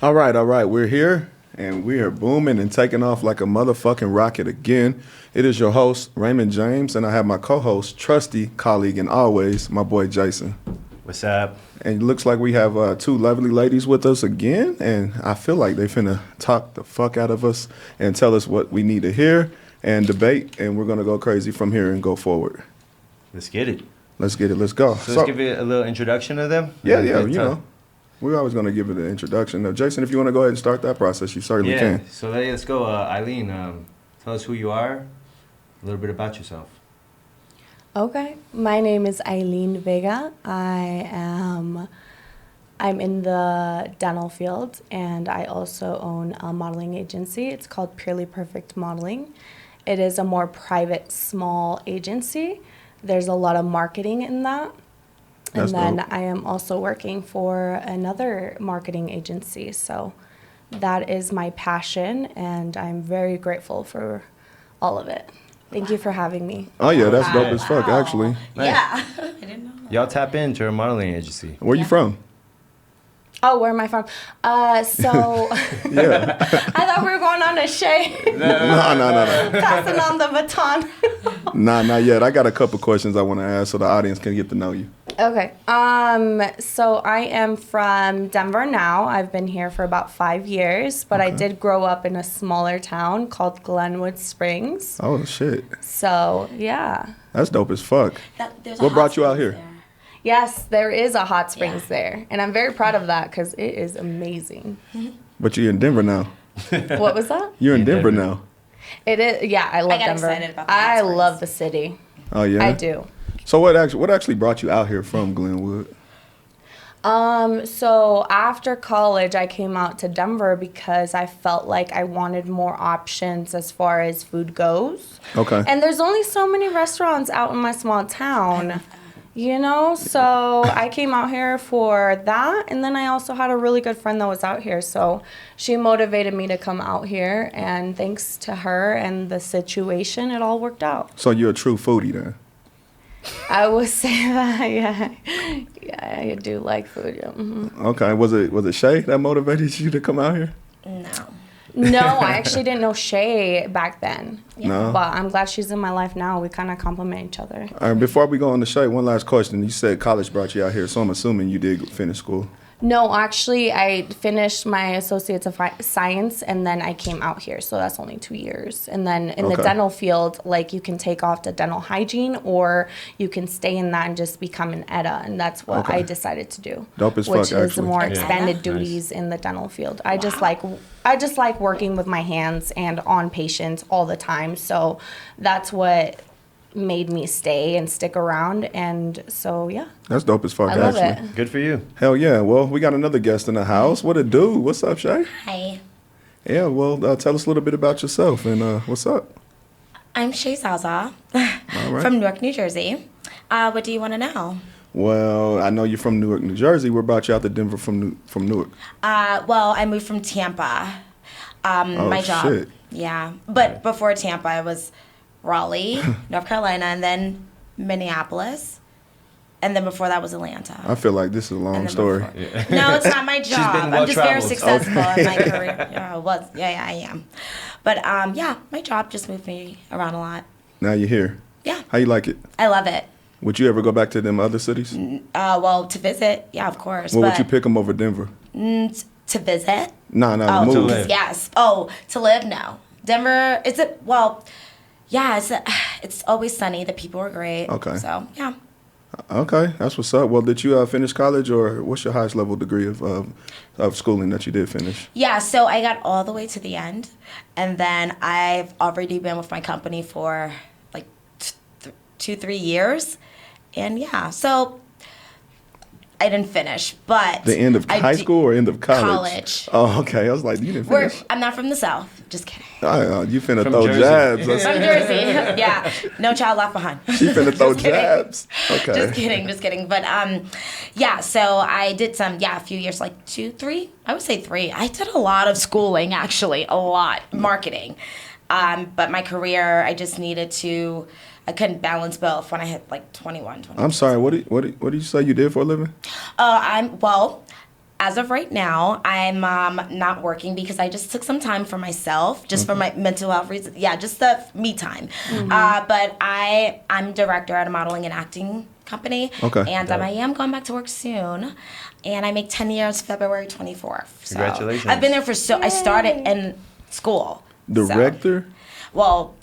All right, we're here and we are booming and taking off like a motherfucking rocket again. It is your host, Raymond James, and I have my co-host, trusty colleague and always, my boy Jason. What's up? And it looks like we have two lovely ladies with us again, and I feel like they finna talk the fuck out of us and tell us what we need to hear and debate, and we're gonna go crazy from here and go forward. Let's get it. Let's get it, let's go. So let's give it a little introduction of them. Yeah, you know. We're always going to give it an introduction. Now, Jason, if you want to go ahead and start that process, you certainly can. So let's go. Eileen, tell us who you are, a little bit about yourself. Okay. My name is Eileen Vega. I'm in the dental field, and I also own a modeling agency. It's called Purely Perfect Modeling. It is a more private, small agency. There's a lot of marketing in that. And then I am also working for another marketing agency. So that is my passion, and I'm very grateful for all of it. Thank you for having me. Oh, yeah, that's dope as fuck, actually. Nice. Yeah, I didn't know that. Y'all tap into a modeling agency. Where you from? Oh, where am I from? So Yeah. I thought we were going on a Shay. No. Passing on the baton. Nah, not yet. I got a couple questions I want to ask so the audience can get to know you. Okay. So I am from Denver now. I've been here for about 5 years, but I did grow up in a smaller town called Glenwood Springs. Oh, shit. So, yeah. That's dope as fuck. There's a What hot brought you out springs here? there. Yes, there is a hot springs Yeah. there, and I'm very proud of that because it is amazing. But you're in Denver now. What was that? You're in In Denver Denver. now. It is. Yeah, I love got Denver. excited about the hot I springs. love the city. Oh, yeah? I do. So what actually brought you out here from Glenwood? So after college, I came out to Denver because I felt like I wanted more options as far as food goes. Okay. And there's only so many restaurants out in my small town, you know? So I came out here for that. And then I also had a really good friend that was out here. So she motivated me to come out here. And thanks to her and the situation, it all worked out. So you're a true foodie then? I would say that, yeah. Yeah, I do like food. Yeah. Mm-hmm. Okay. Was it Shay that motivated you to come out here? No. No, I actually didn't know Shay back then. No? But I'm glad she's in my life now. We kind of complement each other. All right, before we go on to Shay, one last question. You said college brought you out here, so I'm assuming you did finish school. No, actually, I finished my Associates of Science, and then I came out here. So that's only 2 years. And then in the Okay. dental field, like, you can take off to dental hygiene, or you can stay in that and just become an ETA. And that's what Okay. I decided to do. Dope as which fuck, is actually. more Yeah. expanded Nice. duties in the dental field. I just like working with my hands and on patients all the time. So that's what made me stay and stick around. And so, yeah. That's dope as fuck, I love actually. it. Good for you. Hell yeah. Well, we got another guest in the house. What it do? What's up, Shay? Hi. Yeah, well, tell us a little bit about yourself and what's up? I'm Shay Zaza right. from Newark, New Jersey. What do you want to know? Well, I know you're from Newark, New Jersey. What brought you out to Denver from Newark? Well, I moved from Tampa. My job. shit. Yeah. But before Tampa, I was Raleigh, North Carolina, and then Minneapolis. And then before that was Atlanta. I feel like this is a long And then story. before- No, it's not my job. been I'm just very well-traveled. successful in my career. Yeah, I was. Yeah, I am. But yeah, my job just moved me around a lot. Now you're here. Yeah, How you like it? I love it. Would you ever go back to them other cities? Well, to visit, yeah, of course. Well, would but you pick them over Denver? to visit? No, Oh, move. live. yes. Oh, to live? No. Denver. Yeah. It's always sunny. The people are great. Okay. So yeah. Okay, that's what's up. Well, did you finish college, or what's your highest level degree of schooling that you did finish? Yeah, so I got all the way to the end, and then I've already been with my company for like 2-3 years, and yeah, so I didn't finish, but The end of high school or end of college? College. Oh, okay. I was like, you didn't finish. I'm not from the South. Just kidding. You finna From throw Jersey. jabs. From Jersey. Yeah. No child left behind. She finna throw Just kidding. jabs. Okay. Just kidding. But yeah, so I did a few years, like 2, 3. I would say 3. I did a lot of schooling, actually, a lot, marketing. But my career, I couldn't balance both when I hit like 21. I'm sorry. What did you say you did for a living? as of right now, I'm not working because I just took some time for myself, just for my mental health reasons. Yeah, just the me time. But I'm director at a modeling and acting company. Okay. And I am going back to work soon. And I make 10 years February 24th. So Congratulations. I've been there for I started in school. Director? Well,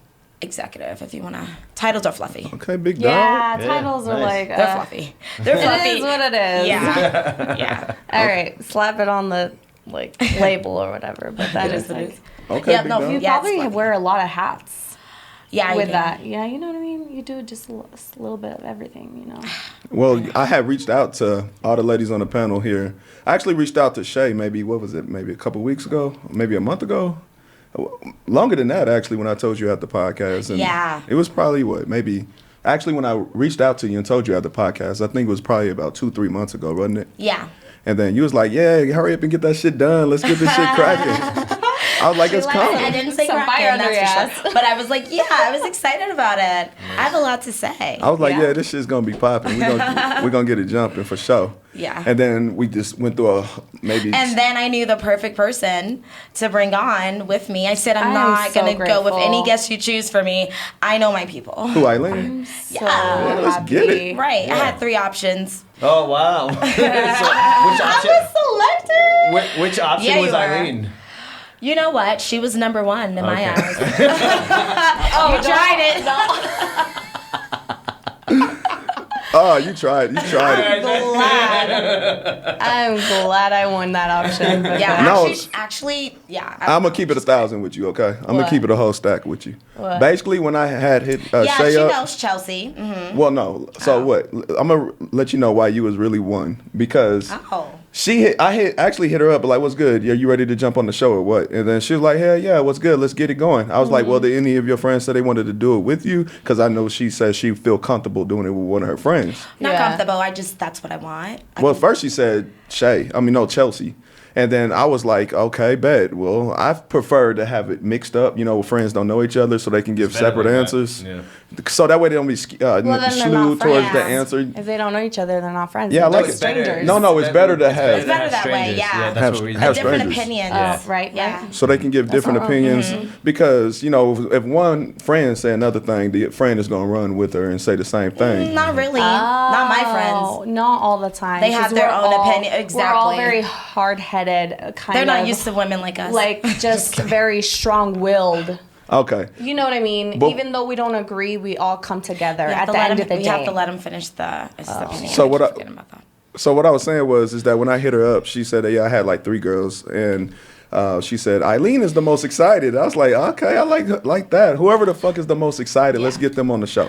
executive, if you want to. Titles are fluffy. Okay, big dog. Yeah, Yeah, titles are nice. like They're fluffy. They're fluffy. It is what it is. Yeah. Yeah. All right, slap it on the like label or whatever. But that is like, Okay, Yeah, big no, dog. you Yeah, it's probably fluffy. wear a lot of hats Yeah, with you that. Yeah, you know what I mean. You do just a little bit of everything. You know. Well, I had reached out to all the ladies on the panel here. I actually reached out to Shay maybe, what was it, maybe a couple weeks ago, maybe a month ago? Longer than that, actually, when I told you at the podcast. And Yeah. it was probably, actually, when I reached out to you and told you at the podcast, I think it was probably about 2-3 months ago, wasn't it? Yeah. And then you was like, yeah, hurry up and get that shit done. Let's get this shit cracking. I was like, it's likes coming. I didn't say Some cracking, fire under that's your for ass. sure. But I was like, yeah, I was excited about it. I have a lot to say. I was like, Yeah. yeah, this shit's gonna be popping. We're gonna get it jumping for sure. Yeah. And then we just went through a maybe. And then I knew the perfect person to bring on with me. I said, I'm I am not so going to go with grateful. any guest you choose for me. I know my people. Who, Eileen? So Yeah, let's happy. get it. Right. I had 3 options. Oh wow. So, which option? Selected. Which option Yeah, was you were. Eileen? You know what? She was number 1 in my Okay. eyes. You tried it. Oh, you tried it. I'm glad I won that option. Yeah, No, actually, yeah. I'm gonna keep it 1,000 with you, okay? I'm gonna What? keep it a whole stack with you. What? Basically, when I had hit yeah, Shay she up. knows Chelsea. Mm-hmm. Well, no. So what? I'm gonna let you know why you was really one because. Oh. I actually hit her up, like, what's good? Yeah, you ready to jump on the show or what? And then she was like, hell yeah, what's good? Let's get it going. I was like, well, did any of your friends say they wanted to do it with you? Because I know she said she feel comfortable doing it with one of her friends. Not Yeah. comfortable. that's what I want. Well, first she said Chelsea. And then I was like, okay, bet. Well, I prefer to have it mixed up. You know, friends don't know each other, so they can give better separate like that. answers. Yeah. So that way they don't be Well, then they're slewed not towards the friends. answer. If they don't know each other, they're not friends. Yeah, I They're like just it. strangers. No, it's better to have. It's better that way, strangers. yeah. That's Have- what we have do. Different strangers. opinions. Yeah. Right, Yeah. right. So they can give different not wrong. opinions because, you know, if one friend say another thing, the friend is going to run with her and say the same thing. Not really. Not my friends. Oh, not all the time. They have 'cause their we're own all- opinion. We're all Exactly. very hard-headed, kind They're of. not used to women like us. Like, just very strong-willed. Okay. You know what I mean? But- Even though we don't agree, we all come together We have at to the let end them- of the we day. have to let them finish the opinion. So what I I- keep forgetting about that. So what I was saying is that when I hit her up, she said, yeah, I had like 3 girls. And she said, Eileen is the most excited. I was like, okay, I like that. Whoever the fuck is the most excited, let's get them on the show.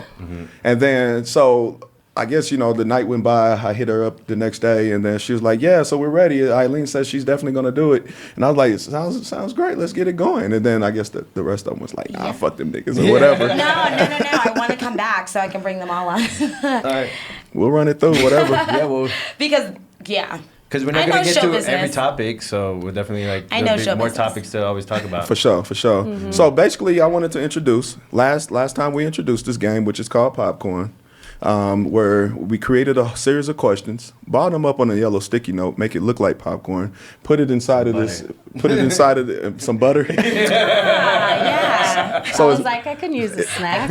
And then, so I guess, you know, the night went by. I hit her up the next day, and then she was like, yeah, so we're ready. Eileen says she's definitely going to do it. And I was like, it sounds great. Let's get it going. And then I guess the rest of them was like, nah, fuck them niggas or whatever. No. I want to come back so I can bring them all on. All right. We'll run it through, whatever. Yeah, well, Because, yeah. because we're I not gonna know get show to every business. topic, so we're definitely like I know there'll be show more business. topics to always talk about. For sure. So basically, I wanted to introduce last time we introduced this game, which is called Popcorn, where we created a series of questions, balled them up on a yellow sticky note, make it look like popcorn, put it inside of some butter. Yeah. So I was it's, like, I can use a snack.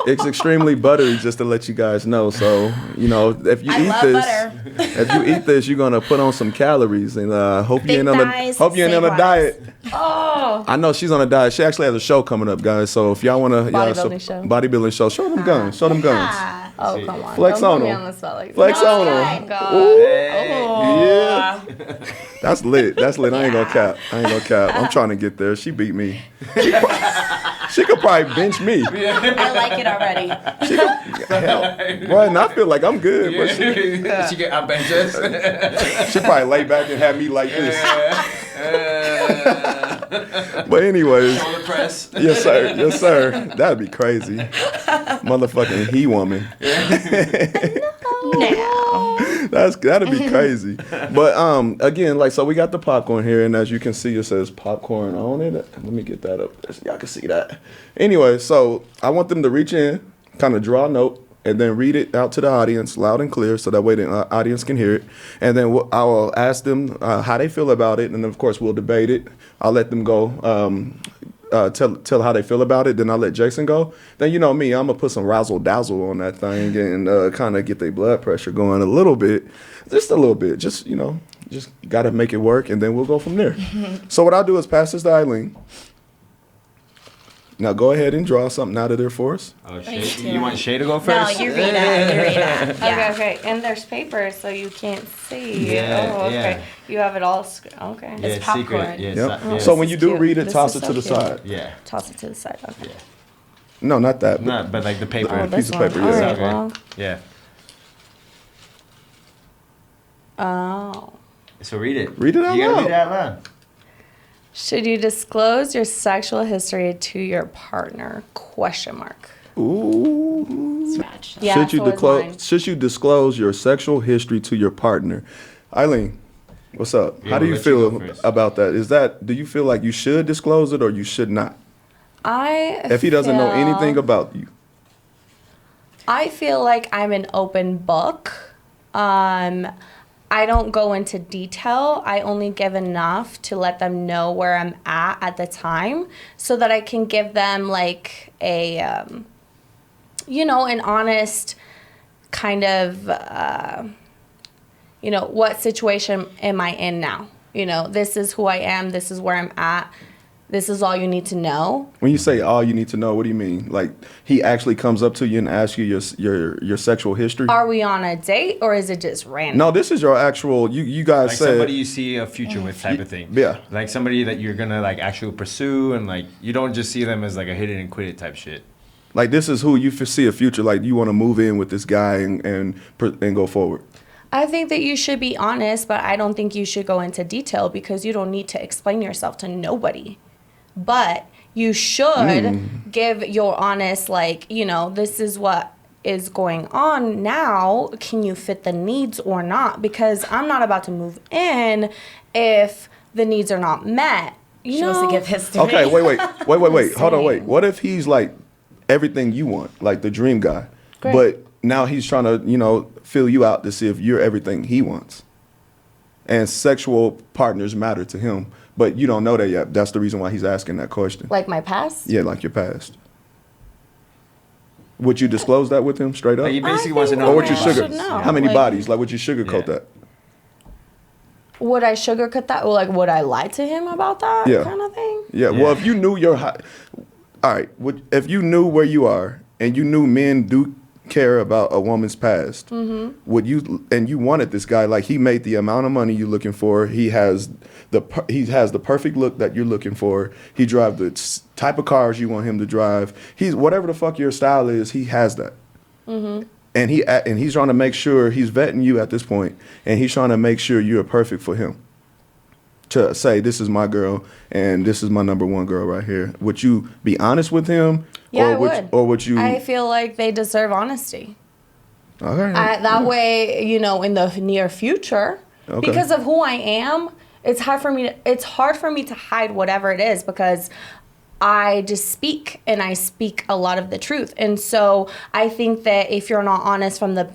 it's extremely buttery, just to let you guys know. So you know, if you I eat love this, butter. if you eat this, you're gonna put on some calories, and hope you Big ain't on thighs, hope you ain't on a save diet. Oh. I know she's on a diet. She actually has a show coming up, guys. So if y'all wanna Bodybuilding show. bodybuilding show, show them guns. Show them guns. Ah. Oh, come on. Flex Don't on put me them. on the spot like Flex that. on Oh, them. my God. Ooh. Oh. Yeah. That's lit. I ain't gonna cap. I'm trying to get there. She beat me. She could probably bench me. I like it already. Hell, boy, and I feel like I'm good. But She get out benches. she probably lay back and have me like this. But anyways, Shoulder press. yes sir. That'd be crazy. Motherfucking he woman. No. That'd be crazy. But again, like, so we got the popcorn here, and as you can see, it says popcorn on it. Let me get that up there so y'all can see that. Anyway, so I want them to reach in, kind of draw a note, and then read it out to the audience loud and clear so that way the audience can hear it. And then I will ask them how they feel about it. And of course, we'll debate it. I'll let them go. Tell how they feel about it. Then I'll let Jason go. Then you know me, I'm gonna put some razzle dazzle on that thing and kind of get their blood pressure going a little bit, just a little bit. Just just gotta make it work, and then we'll go from there. So what I'll do is pass this to Eileen. Now go ahead and draw something out of there for us. Oh, Thanks, Shay, you want Shay to go No, first? you read it. You read it. Yeah. Okay. And there's paper, so you can't see. Yeah, Oh, okay. yeah. You have it all. Okay. Yeah, It's popcorn. secret. Yeah, Yep. yeah. So when This you is do cute. read it, This toss is it so to the cute. side. yeah, Toss it to the side. Okay. yeah. No, not that. Not, but like the paper. Oh, this piece of one. paper, All yeah. right, Okay. well. Yeah. Oh. So read it. Read it out You gotta loud. read it out loud. Should you disclose your sexual history to your partner? Question mark. Ooh. Match. Yeah, should you so is mine. disclose your sexual history to your partner? Eileen, what's up? Yeah, How do we'll you let you feel go first. about that? Do you feel like you should disclose it or you should not? If he doesn't know anything about you. I feel like I'm an open book. I don't go into detail. I only give enough to let them know where I'm at the time so that I can give them like a, an honest kind of, what situation am I in now? This is who I am. This is where I'm at. This is all you need to know. When you say all you need to know, what do you mean? Like he actually comes up to you and asks you your sexual history? Are we on a date or is it just random? No, this is your actual. You guys Like said somebody you see a future with type of thing. Yeah. Like somebody that you're gonna like actually pursue, and like you don't just see them as like a hit it and quit it type shit. like this is who you see a future. Like you want to move in with this guy and go forward. I think that you should be honest, but I don't think you should go into detail because you don't need to explain yourself to nobody. But you should give your honest, this is what is going on now. Can you fit the needs or not? Because I'm not about to move in if the needs are not met. She wants to give history. Okay, wait. Hold on, wait. Insane. What if he's like everything you want, like the dream guy, Great. but now he's trying to, fill you out to see if you're everything he wants, and sexual partners matter to him, but you don't know that yet. That's the reason why he's asking that question. Like my past? Yeah, like your past. Would you disclose that with him straight up, Like he basically I wants to think know. or would you I about sugar? should know. How many Like- bodies? Like would you sugarcoat Yeah. that? Would I sugarcoat that? Or would I lie to him about that Yeah. kind of thing? Yeah. Yeah. Well, if you knew all right. If you knew where you are and you knew men do care about a woman's past, would you? And you wanted this guy, like he made the amount of money you're looking for. He has the perfect look that you're looking for. He drives the type of cars you want him to drive. He's whatever the fuck your style is. He has that. And he's trying to make sure he's vetting you at this point, and he's trying to make sure you're perfect for him. To say this is my girl and this is my number one girl right here. Would you be honest with him? Yeah, or I would. Or would you? I feel like they deserve honesty. Okay. That way, in the near future, Okay. because of who I am, it's hard for me to hide whatever it is because I just speak and I speak a lot of the truth. And so I think that if you're not honest from the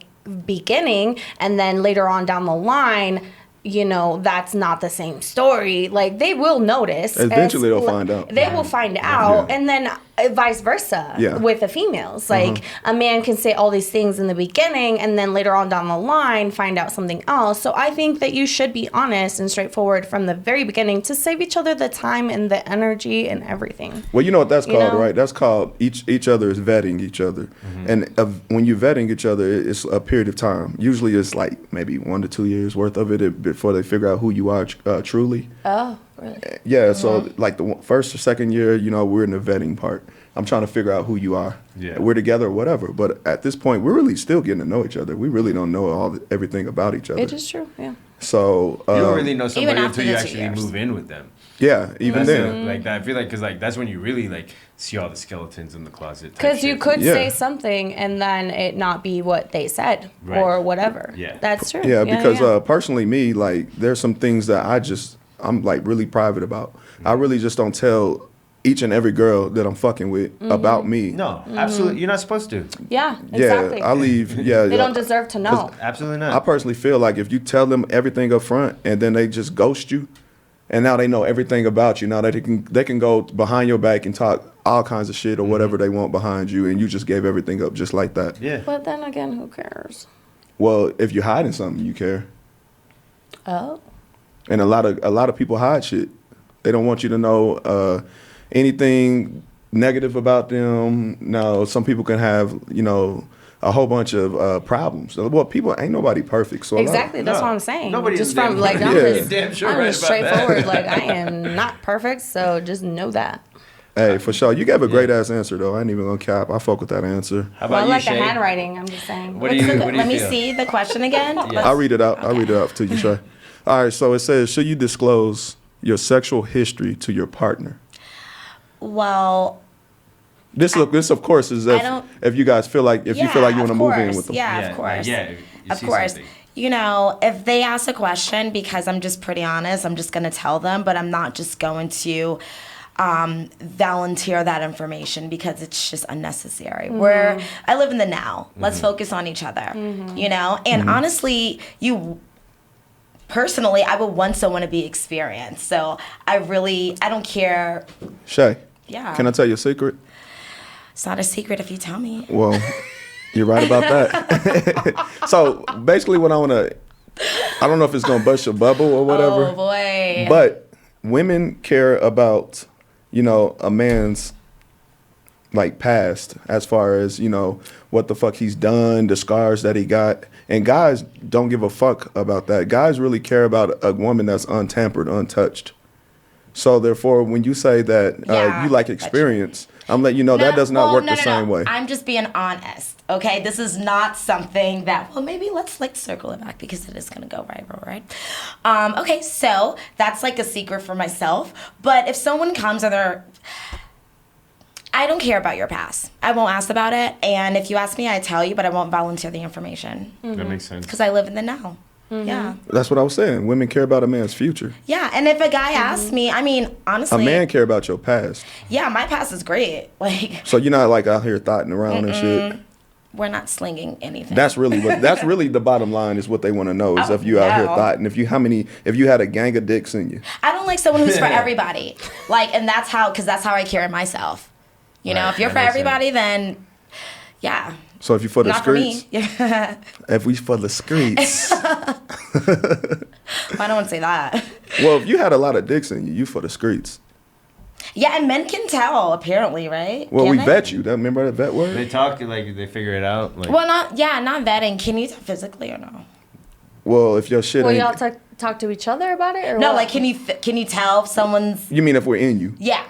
beginning and then later on down the line, that's not the same story. Like they will notice. Eventually they'll find out. They will find out. Yeah. And then vice versa Yeah. with the females. Like a man can say all these things in the beginning and then later on down the line find out something else. So I think that you should be honest and straightforward from the very beginning to save each other the time and the energy and everything. Well, you know what that's You called, know? right? That's called each other is vetting each other. And when you're vetting each other, it's a period of time. Usually it's like maybe 1 to 2 years worth of it before they figure out who you are truly. Oh, really? Yeah, so like the first or second year, we're in the vetting part. I'm trying to figure out who you are. Yeah. We're together or whatever. But at this point, we're really still getting to know each other. We really don't know everything about each other. It is true, yeah. So You don't really know somebody after until you the 2 actually years. move in with them. yeah, even That's then. like that. I feel like because like that's when you really like see all the skeletons in the closet. type Because you shit. could Yeah. say something and then it not be what they said Right. or whatever. Yeah. That's true. Yeah, because yeah. personally, me, like, there's some things that I'm like really private about. I really just don't tell each and every girl that I'm fucking with about me. No, absolutely. You're not supposed to. Yeah, exactly. Yeah, I leave. Yeah, They don't deserve to know. Absolutely I not. personally feel like if you tell them everything up front and then they just ghost you, and now they know everything about you. Now that they can go behind your back and talk all kinds of shit or whatever they want behind you, and you just gave everything up just like that. Yeah. But then again, who cares? Well, if you're hiding something, you care. Oh. And a lot of people hide shit. They don't want you to know anything negative about them. Now, some people can have, a whole bunch of problems. Well, people ain't nobody perfect. So Exactly, that's No. what I'm saying. Nobody just is from damn like right. numbers, Damn sure I'm right just about that. straightforward. Like I am not perfect, so just know that. Hey, for sure. You gave a great ass answer though. I ain't even gonna cap. I fuck with that answer. How Well, about I you, like the Shay? handwriting. I'm just saying. What do you Let me feel? see the question again. Yeah. I'll read it out. I'll read it out to you, Shay. All right. So it says, should you disclose your sexual history to your partner? Well, This of course is I don't- if you guys feel like you feel like you want to move in with them. Yeah, of course. Yeah, if you Of see course. something. If they ask a question, because I'm just pretty honest, I'm just going to tell them, but I'm not just going to volunteer that information because it's just unnecessary. I live in the now. Let's focus on each other, And honestly, personally, I would want someone to be experienced. So I don't care. Shay, Yeah. can I tell you a secret? It's not a secret if you tell me. Well, you're right about that. So basically, what I don't know if it's gonna bust your bubble or whatever. Oh boy. But women care about, a man's like past as far as, what the fuck he's done, the scars that he got. And guys don't give a fuck about that. Guys really care about a woman that's untampered, untouched. So therefore, when you say that Yeah, you like experience, I'm letting you know that does not work the same way. I'm just being honest. Okay, this is not something that. Well, maybe let's circle it back because it is gonna go viral, right? Okay, so that's like a secret for myself. But if someone comes and I don't care about your past. I won't ask about it. And if you ask me, I tell you, but I won't volunteer the information That makes sense. because I live in the now. Yeah. That's what I was saying. Women care about a man's future. Yeah, and if a guy asks me, A honestly, man care about your past. yeah, my past is great. Like, So you're not like out here thotting around and shit. we're not slinging anything. That's really the bottom line is what they want to know is if you out here no. thotting, if you had a gang of dicks in you. I don't like someone who's for everybody. And that's how I carry myself. Right, If you're for that makes everybody, then yeah. So if you for the Not for streets, me. Yeah. if we for the streets, I don't want to say that. well, if you had a lot of dicks in you, you for the streets. Yeah, and men can tell, apparently, right? Well, Can we they? vet you. Remember that vet word? They talk like they figure it out. Like, Well, not vetting. Can you tell physically or no? Well, if your shit Will ain't. y'all talk to each other about it, or No, what? like can you tell if someone's You mean if we're in you? yeah.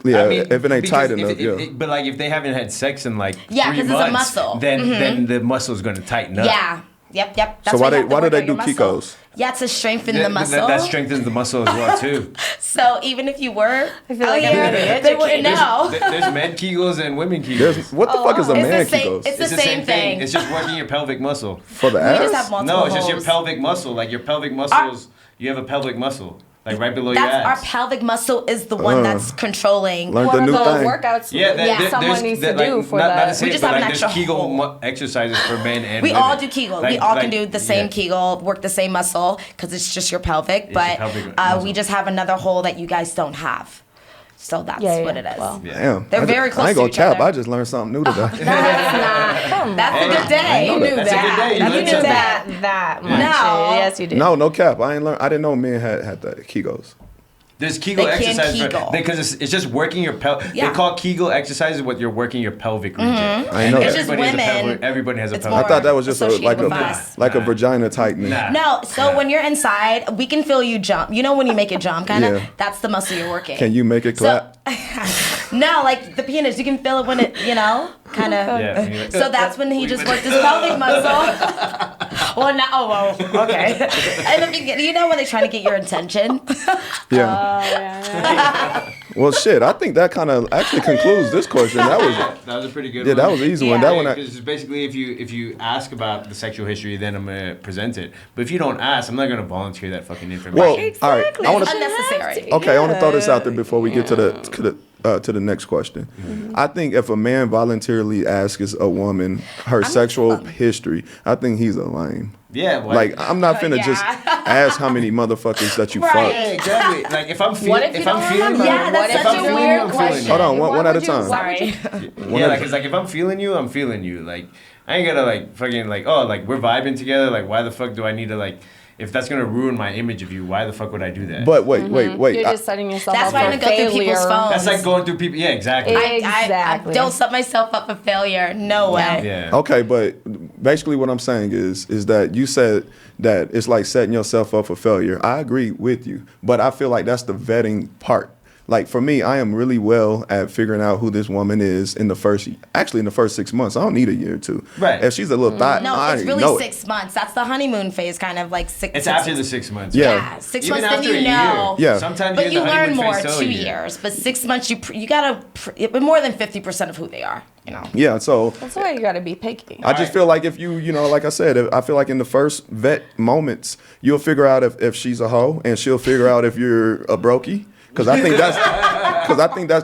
Yeah, I mean, if it ain't because tight if enough, but like if they haven't had sex in like Yeah, 3 'cause it's a months, muscle. then the muscle's gonna tighten up. Yeah. Yep. That's So why you they- have to why do work they on your do muscle. Kegels? Yeah, to strengthen That- the muscle. That strengthens the muscle as well too. So even if you were, I feel like I'm gonna be they wouldn't educated. know. There's men Kegels and women Kegels. What the fuck is a It's man the same- Kegels? it's the same thing. It's just working your pelvic muscle. For the We ass? just have multiple No, it's just your holes. pelvic muscle. Like your pelvic muscles, you have a pelvic muscle, like right below your That's our ass. pelvic muscle is the one that's controlling. Learned What a are new those thing. workouts Yeah, that someone needs to do for not to that? say We it, just but have an like extra there's Kegel hole. exercises for men and We women. all do Kegel. We all can do the same yeah. Kegel, work the same muscle because it's just your pelvic. It's But your pelvic muscle. we just have another hole that you guys don't have. So that's what it is. Well, Yeah. Damn. They're I very just, close I ain't to gonna each cap. other. I just learned something new today. that's not. Come That's a good day. You knew That's a good day. You that. learned You knew something. that much. No. Yes, you did. No cap. I didn't know men had that Kegels. There's Kegel They can exercises Kegel. because it's just working your Yeah. They call Kegel exercises what you're working your pelvic region. I know It's that. just Everybody has a women. pelvic- everybody has a It's pelvic. I more thought that was just associated like with a us. like a Nah. vagina tightening. Nah. No, so when you're inside, we can feel you jump. You know when you make it jump, kind of? Yeah. That's the muscle you're working. Can you make it clap? No, like the penis, you can feel it when it, kind of. Yeah, and you're like, So that's when he just worked his pelvic muscle. Well, now, okay. And the beginning, when they're trying to get your attention. Yeah. Well, shit. I think that kind of actually concludes this question. That That was a pretty good yeah, one. that was an easy one. Yeah. That one. Because basically, if you ask about the sexual history, then I'm gonna present it. But if you don't ask, I'm not gonna volunteer that fucking information. Well, all right. I want to. Unnecessary. Okay, I want to throw this out there before we get to to the next question. I think if a man voluntarily asks a woman her sexual history, I think he's a lame. Yeah, Like I'm not finna Yeah. just ask how many motherfuckers that you Right. fucked. Yeah, exactly. Like if I'm What if feeling, you don't remember? Yeah, that's if such I'm a feeling weird you, I'm feeling question. you. Hold on, Why one at a would you- time. why would you- Sorry. Yeah, like it's like if I'm feeling you, I'm feeling you. Like I ain't gonna like fucking like oh like we're vibing together. Like why the fuck do I need to like if that's gonna ruin my image of you? Why the fuck would I do that? But wait. You're just setting yourself That's up why for I don't go through failure. people's phones. that's like going through people. Yeah, exactly. I Exactly. don't set myself up for failure. No way. yeah. Okay, but basically what I'm saying is that you said that it's like setting yourself up for failure. I agree with you, but I feel like that's the vetting part. Like for me, I am really well at figuring out who this woman is in the first 6 months. I don't need a year or two. Right. If she's a little thought, No, I it's already really know 6 months. That's the honeymoon phase, kind of like six. It's six- after the 6 months. Yeah. Yeah, 6 Even months, then after you a know. year. Yeah. Sometimes But you you're in the learn honeymoon more phase till a 2 year. years. But 6 months, you gotta more than 50% of who they are. You know. Yeah, so That's why you gotta be picky. I just feel like if you know, like I said, I feel like in the first vet moments, you'll figure out if she's a hoe, and she'll figure out if you're a brokey. Because I think that's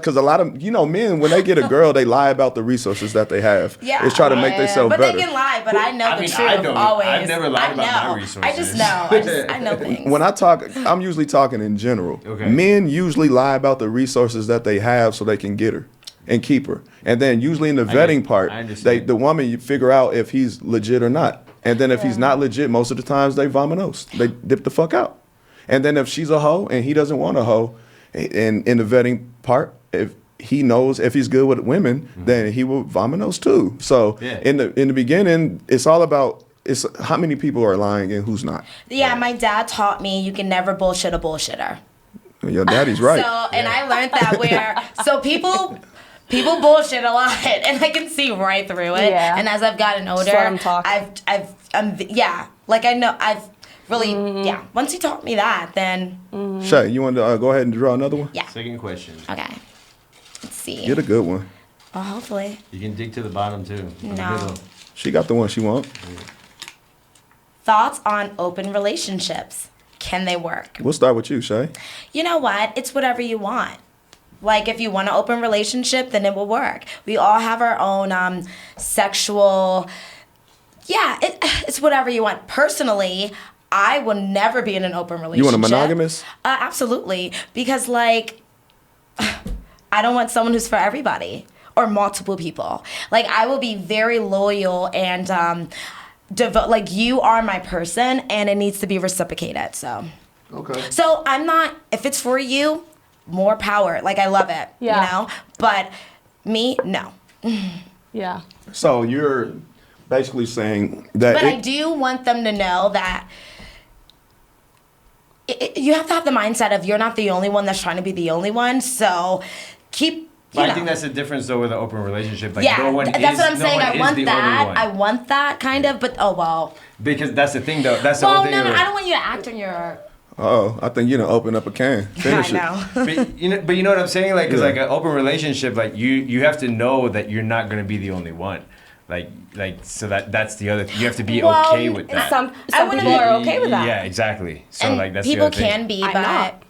a lot of men when they get a girl, they lie about the resources that they have. Yeah. It's try to make themselves But better. they can lie. But I know I the mean, truth I don't. always. I've never lied I about my know. resources. I just know. I know things. When I talk, I'm usually talking in general. Okay. Men usually lie about the resources that they have so they can get her and keep her. And then usually in the vetting part, I understand. the woman, you figure out if he's legit or not. And then if he's not legit, most of the times they vamonos. They dip the fuck out. And then if she's a hoe and he doesn't want a hoe, and in the vetting part, if he knows if he's good with women, then he will vamonos too. So Yeah. in the beginning, it's all about how many people are lying and who's not. Yeah, my dad taught me you can never bullshit a bullshitter. Your daddy's right. So, and I learned that people bullshit a lot, and I can see right through it. Yeah. And as I've gotten older, Just let 'em talk. Once he taught me that, then Shay, you want to go ahead and draw another one? yeah. Second question. Okay. Let's see. Get a good one. Oh, hopefully. You can dig to the bottom too. No. She got the one she wants. Thoughts on open relationships? Can they work? We'll start with you, Shay. You know what? It's whatever you want. Like, if you want an open relationship, then it will work. We all have our own sexual. Yeah, it's whatever you want. Personally, I will never be in an open relationship. You want a monogamous? Absolutely. Because, like, I don't want someone who's for everybody or multiple people. Like, I will be very loyal and like, you are my person, and it needs to be reciprocated. So I'm not, if it's for you, more power. Like, I love it, Yeah. you know? But me, no. Yeah. So you're basically saying that. But I do want them to know that you have to have the mindset of you're not the only one that's trying to be the only one. So keep. But I think that's the difference though with an open relationship. Like Yeah, no one that's is, what I'm no saying. one I is want the that. only one. I want that kind of. But oh well. Because that's the thing though. That's the Well, whole thing. no, of it. I don't want you to act on your. Oh, I think you done open up a can. Finish I it. know. But you know what I'm saying? Like, cause Yeah. like an open relationship, like you have to know that you're not gonna be the only one. Like so that's the other. You have to be Well, okay with that. Some wouldn't people be- are okay with that. Yeah, exactly. So And like that's people the other thing. can be, I'm but not.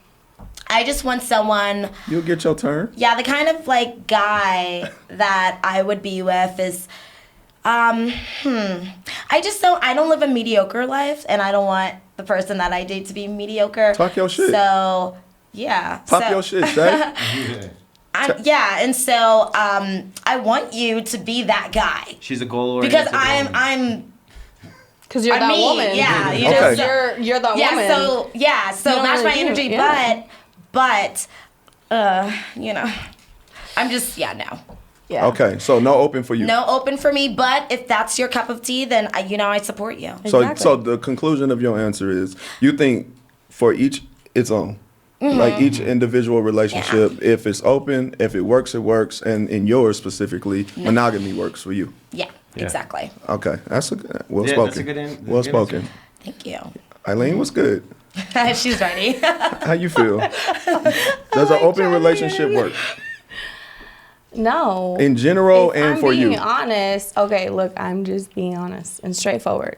I just want someone. You'll get your turn. Yeah, the kind of like guy that I would be with is. I don't live a mediocre life, and I don't want the person that I date to be mediocre. Talk your shit. So, yeah. Pop your shit, Shay. And so I want you to be that guy She's a goal because oriented. woman. Because you're that me, woman. yeah, you know, You're that yeah. woman. So You don't match my really do, energy, yeah. but I'm just no. Yeah. Okay, so no open for you. No open for me, but if that's your cup of tea, then I support you. So Exactly. so the conclusion of your answer is you think for each its own. Like each individual relationship, if it's open, if it works, and in yours specifically, monogamy works for you. Yeah, exactly. Okay, that's well Yeah, spoken. that's a good well good spoken. answer. Thank you. Eileen, what's good? She's ready. How you feel? Does an open relationship work No. in general If and I'm for being you? honest, okay, look, I'm just being honest and straightforward.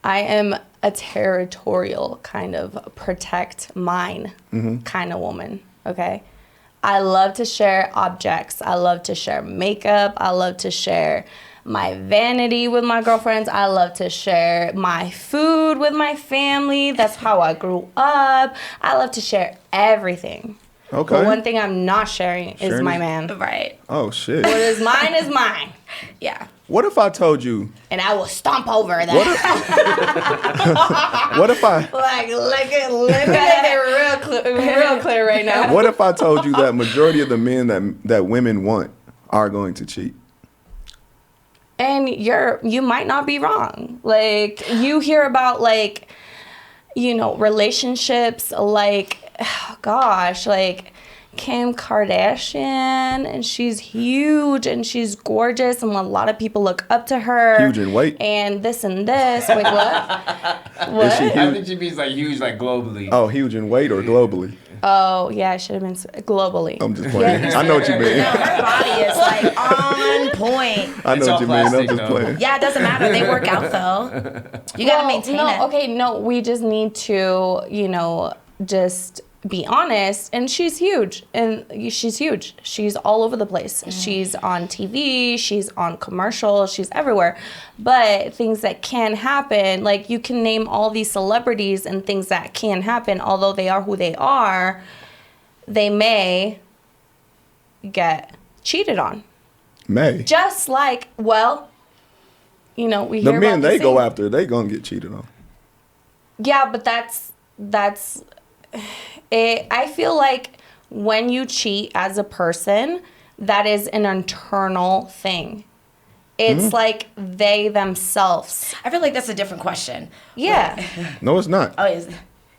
I am a territorial kind of protect mine Mm-hmm. kind of woman, okay? I love to share objects. I love to share makeup. I love to share my vanity with my girlfriends. I love to share my food with my family. That's how I grew up. I love to share everything. Okay. But one thing I'm not sharing is Sharing my is- man. Right. Oh shit. What is mine is mine. Yeah. What if I told you? And I will stomp over that. What if I? Like, look at it real clear right now. What if I told you that majority of the men that women want are going to cheat? And you might not be wrong. Like, you hear about, like, you know, relationships, like, oh gosh, like Kim Kardashian, and she's huge and she's gorgeous and a lot of people look up to her. Huge in weight? And this and this. Wait, what? Is she What? I think she means like huge, like globally. Oh, huge in weight or globally? Oh, yeah, it should have been globally. I'm just playing. I know what you mean. No, her body is like on point. I know It's what all you mean. I'm plastic, just though. playing. Yeah, it doesn't matter. They work out though. You gotta maintain no, it. Okay, no, we just need to, you know, just be honest. And she's huge. And she's huge. She's all over the place. She's on TV. She's on commercials. She's everywhere. But things that can happen, like you can name all these celebrities and things that can happen, although they are who they are, they may get cheated on. May. Just like, well, you know, we The hear men about they the go same- after, they gonna get cheated on. Yeah, but that's it. I feel like when you cheat as a person, that is an internal thing. It's like they themselves. I feel like that's a different question. Yeah. No, it's not. Oh, is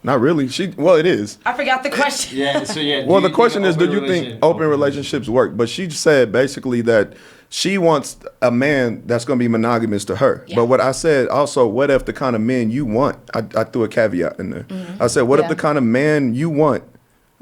Not really. Well, it is. I forgot the question. Yeah. So yeah. Well, do the you question think is, do you think open relationships work? But she said basically that she wants a man that's going to be monogamous to her. Yeah. But what I said also, what if the kind of man you want, I threw a caveat in there. I said, what if Yeah. the kind of man you want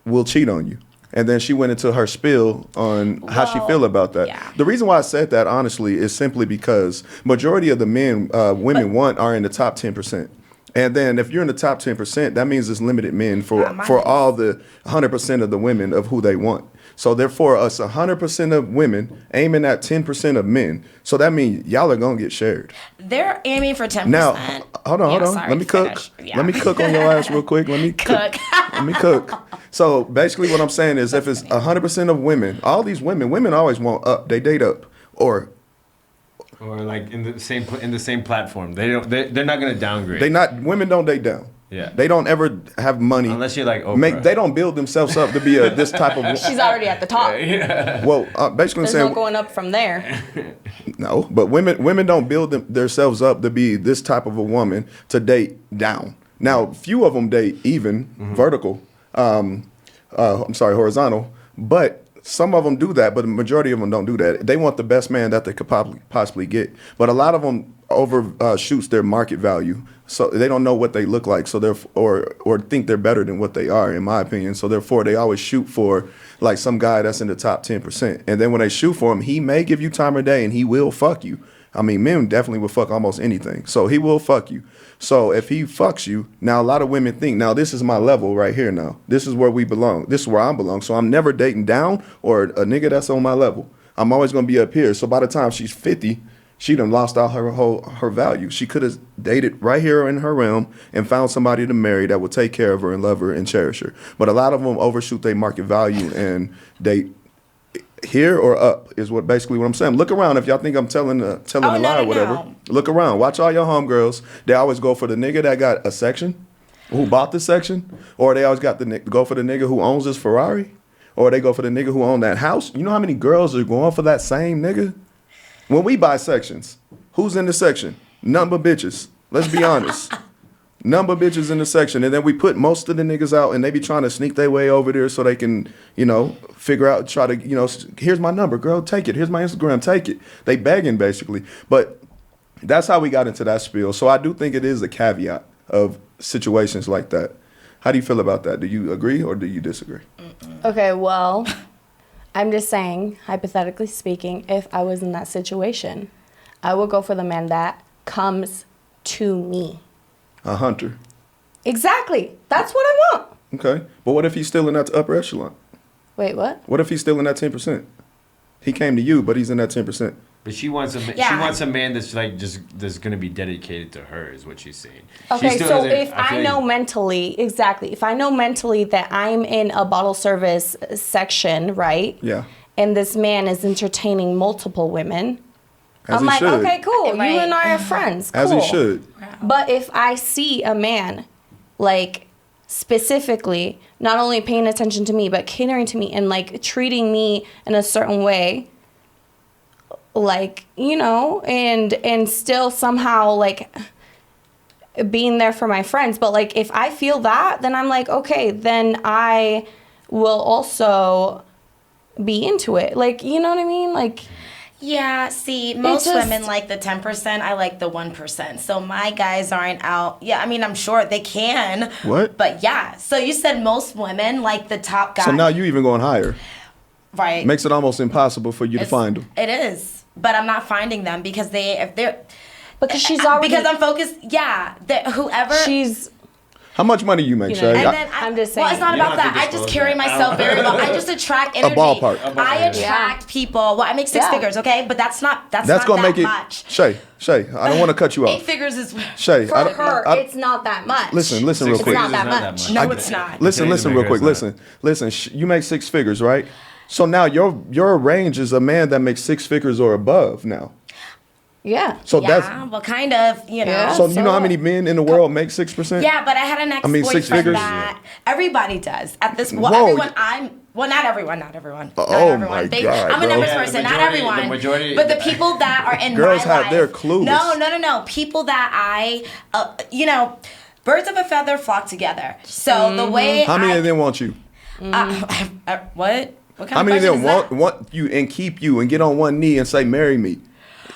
will cheat on you? And then she went into her spiel on how she feel about that. yeah. The reason why I said that, honestly, is simply because majority of the men women want are in the top 10%. And then if you're in the top 10%, that means there's limited men for all the 100% of the women of who they want. So therefore, us 100% of women aiming at 10% of men. So that means y'all are gonna get shared. They're aiming for 10%. Now, hold on. Sorry, Let me cook. finish. Yeah. Let me cook on your ass real quick. Let me cook. Let me cook. So basically, what I'm saying is, if it's 100% of women, all these women always want up. They date up, or like in the same platform. They're not gonna downgrade. women don't date down. Yeah. They don't ever have money. Unless you're like Oprah. They don't build themselves up to be this type of. She's already at the top. Well, basically, There's saying no going up from there. no, but women don't build themselves up to be this type of a woman to date down. Now, few of them date even vertical. Horizontal. But some of them do that, but the majority of them don't do that. They want the best man that they could possibly get. But a lot of them overshoots their market value, so they don't know what they look like. So or think they're better than what they are, in my opinion. So therefore, they always shoot for like some guy that's in the top 10%. And then when they shoot for him, he may give you time of day, and he will fuck you. I mean, men definitely will fuck almost anything. So he will fuck you. So if he fucks you, now a lot of women think, now this is my level right here now. This is where we belong. This is where I belong. So I'm never dating down or a nigga that's on my level. I'm always going to be up here. So by the time she's 50, she done lost all her value. She could have dated right here in her realm and found somebody to marry that would take care of her and love her and cherish her. But a lot of them overshoot their market value and date here or up is what basically what I'm saying. Look around if y'all think I'm telling a lie or whatever. No. Look around. Watch all your homegirls. They always go for the nigga that got a section, who bought the section, or they always got go for the nigga who owns this Ferrari, or they go for the nigga who owned that house. You know how many girls are going for that same nigga? When we buy sections, who's in the section? None but bitches. Let's be honest. Number bitches in the section, and then we put most of the niggas out, and they be trying to sneak their way over there so they can, figure out, try to, here's my number, girl, take it. Here's my Instagram, take it. They begging basically, but that's how we got into that spiel. So I do think it is a caveat of situations like that. How do you feel about that? Do you agree or do you disagree? Okay, well, I'm just saying, hypothetically speaking, if I was in that situation, I would go for the man that comes to me. A hunter. Exactly. That's what I want. Okay. But what if he's still in that upper echelon? Wait, what? What if he's still in that 10%? He came to you, but he's in that 10%. But she wants a Yeah. she wants a man that's like just that's gonna be dedicated to her is what she's saying. She Okay, still so doesn't- if feel I like- know mentally, exactly, if I know mentally that I'm in a bottle service section, right? Yeah. And this man is entertaining multiple women, As I'm he like, should. okay, cool. Right. You and I are friends. As he cool. should. But if I see a man, like, specifically, not only paying attention to me, but catering to me and, like, treating me in a certain way, like, you know, and still somehow, like, being there for my friends. But, like, if I feel that, then I'm like, okay, then I will also be into it. Like, you know what I mean? Like... Yeah, see, most just- women like the 10%. I like the 1%. So my guys aren't out. Yeah, I mean, I'm sure they can. What? But yeah, so you said most women like the top guy. So now you even going higher. right? Makes it almost impossible for you to It's- find them. It is, but I'm not finding them because if they're Because she's already... because I'm focused. Yeah, whoever. She's... How much money you make, You know, Shay? And then I'm just Well, it's saying. not You about don't have that. to I just disclose carry that. myself very well. I just attract energy. ballpark. I attract people. Well, I make six Yeah. figures, okay? But that's not That's not gonna that make it. much. Shay, I don't want to cut you 8 off. figures is Shay, For her, it's not that much. listen real Six quick. not figures that is much. No, I- it's not. Listen Today's real America, quick. it's not. Listen. You make 6 figures, right? So now your range is a man that makes 6 figures or above now. Yeah. So Yeah, that's well, kind of, you know. Yeah. so you know how so many men in the world make 6%? Yeah, but I had an mean, 6 ex-boyfriend figures? that everybody does at this. Well, Whoa. everyone. Not everyone. Not everyone. Oh, not everyone. my God, I'm a bro. numbers Yeah, the person. Not majority- everyone. the majority- But the people that are in Girls my have- life. they're clueless. No. People that I, birds of a feather flock together. So the way. How many of them want you? What? What kind How of many of question them is that? want you and keep you and get on one knee and say marry me,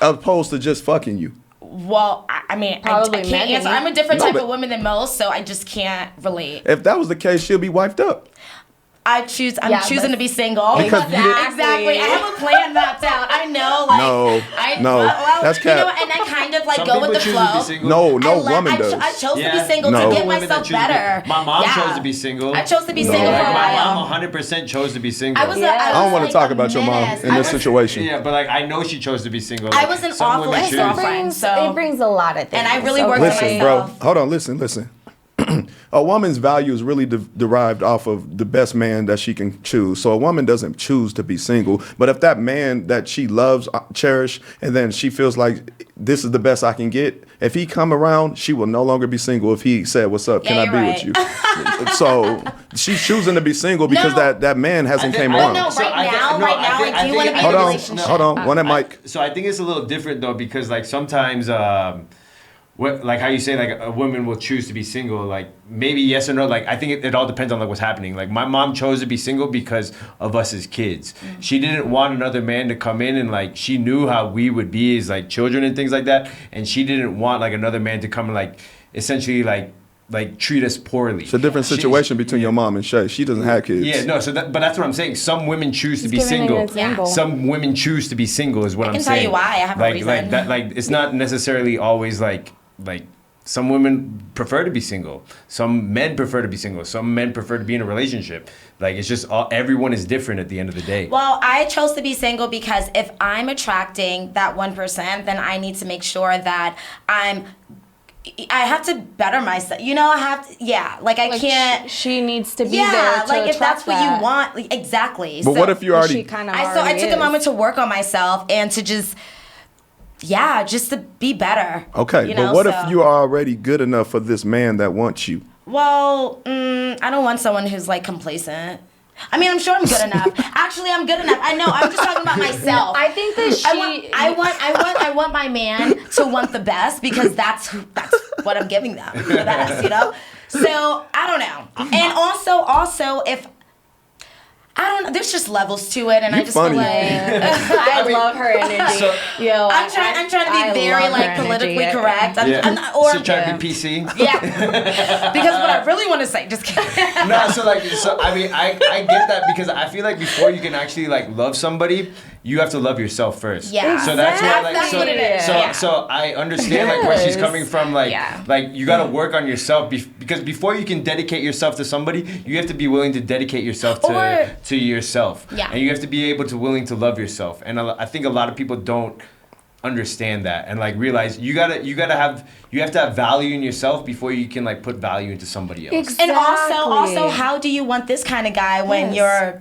opposed to just fucking you? Well, I mean, I Probably can't many. answer. I'm a different No, type but- of woman than most, so I just can't relate. If that was the case, she'll be wiped up. I'm Yeah, choosing but- to be single. Because you didn't- Exactly. I have a plan mapped out. I know, like No, that's you know, cap. and I kind of like Some go with people the choose to be flow. single. No I woman does. I chose to Yeah. be single No. to get Women that myself choose to be- better. My mom Yeah. chose to be single. I chose to be No. single Like, for a my while. mom 100% chose to be single. I was. Yeah. I I don't want like to talk a about your mom menace. in I this was- situation. Yeah, but like I know she chose to be single. I Like, was an some awful women choose- ex-girlfriend. So- it brings a lot of things. And I really worked Listen, for bro. myself. Hold on. Listen. A woman's value is really derived off of the best man that she can choose. So a woman doesn't choose to be single. But if that man that she loves, cherish, and then she feels like this is the best I can get, if he come around, she will no longer be single if he said, "What's up? Can Yeah, I be you're with you?" So she's choosing to be single because No. that man hasn't I think- came I around. know. Right now, I do wanna be in a Hold on, relationship. hold on. One at Mike. So I think it's a little different though because like sometimes like how you say like a woman will choose to be single, like maybe yes or no, like I think it all depends on like what's happening. Like my mom chose to be single because of us as kids. She didn't want another man to come in and like she knew how we would be as like children and things like that, and she didn't want like another man to come and like essentially like treat us poorly. It's a different She- situation between your mom and Shay. She doesn't have kids. Yeah, no, but that's what I'm saying. Some women choose to be He's giving single. an example. Some women choose to be single is what I'm can tell saying. you why. I have a like, reason. Like that, like it's not necessarily always like some women prefer to be single. Some men prefer to be single. Some men prefer to be in a relationship. Like it's just everyone is different at the end of the day. Well, I chose to be single because if I'm attracting that 1%, then I need to make sure that I have to better myself. You know, I have to, like I Like, can't. She needs to be Yeah, there to like if that's attract what that. you want, like, exactly. But what if you She already? kind of I took a moment to work on myself and to just to be better. Okay, you but know, what so- if you are already good enough for this man that wants you? Well, I don't want someone who's like complacent. I mean, I'm sure I'm good enough. Actually, I'm good enough. I know. I'm just talking about myself. I think that she. I want my man to want the best because that's what I'm giving them, the best, you know. So I don't know. And also if I don't know, there's just levels to it, and You I just funny. feel like I love her energy. So- Yo, I'm trying to I be very love like her politically energy. correct. I'm yeah. not, or so try to be PC. yeah, because what I really want to say, just kidding. No, so I mean, I get that because I feel like before you can actually like love somebody, you have to love yourself first. Yeah. So that's why, like, That's so, what it is. so, Yeah. so I understand like where she's coming from. Like, Yeah. like you gotta work on yourself because before you can dedicate yourself to somebody, you have to be willing to dedicate yourself to yourself. Yeah. And you have to be able to willing to love yourself. And I think a lot of people don't understand that and like realize you have to have value in yourself before you can like put value into somebody else. Exactly. And also, how do you want this kind of guy when Yes.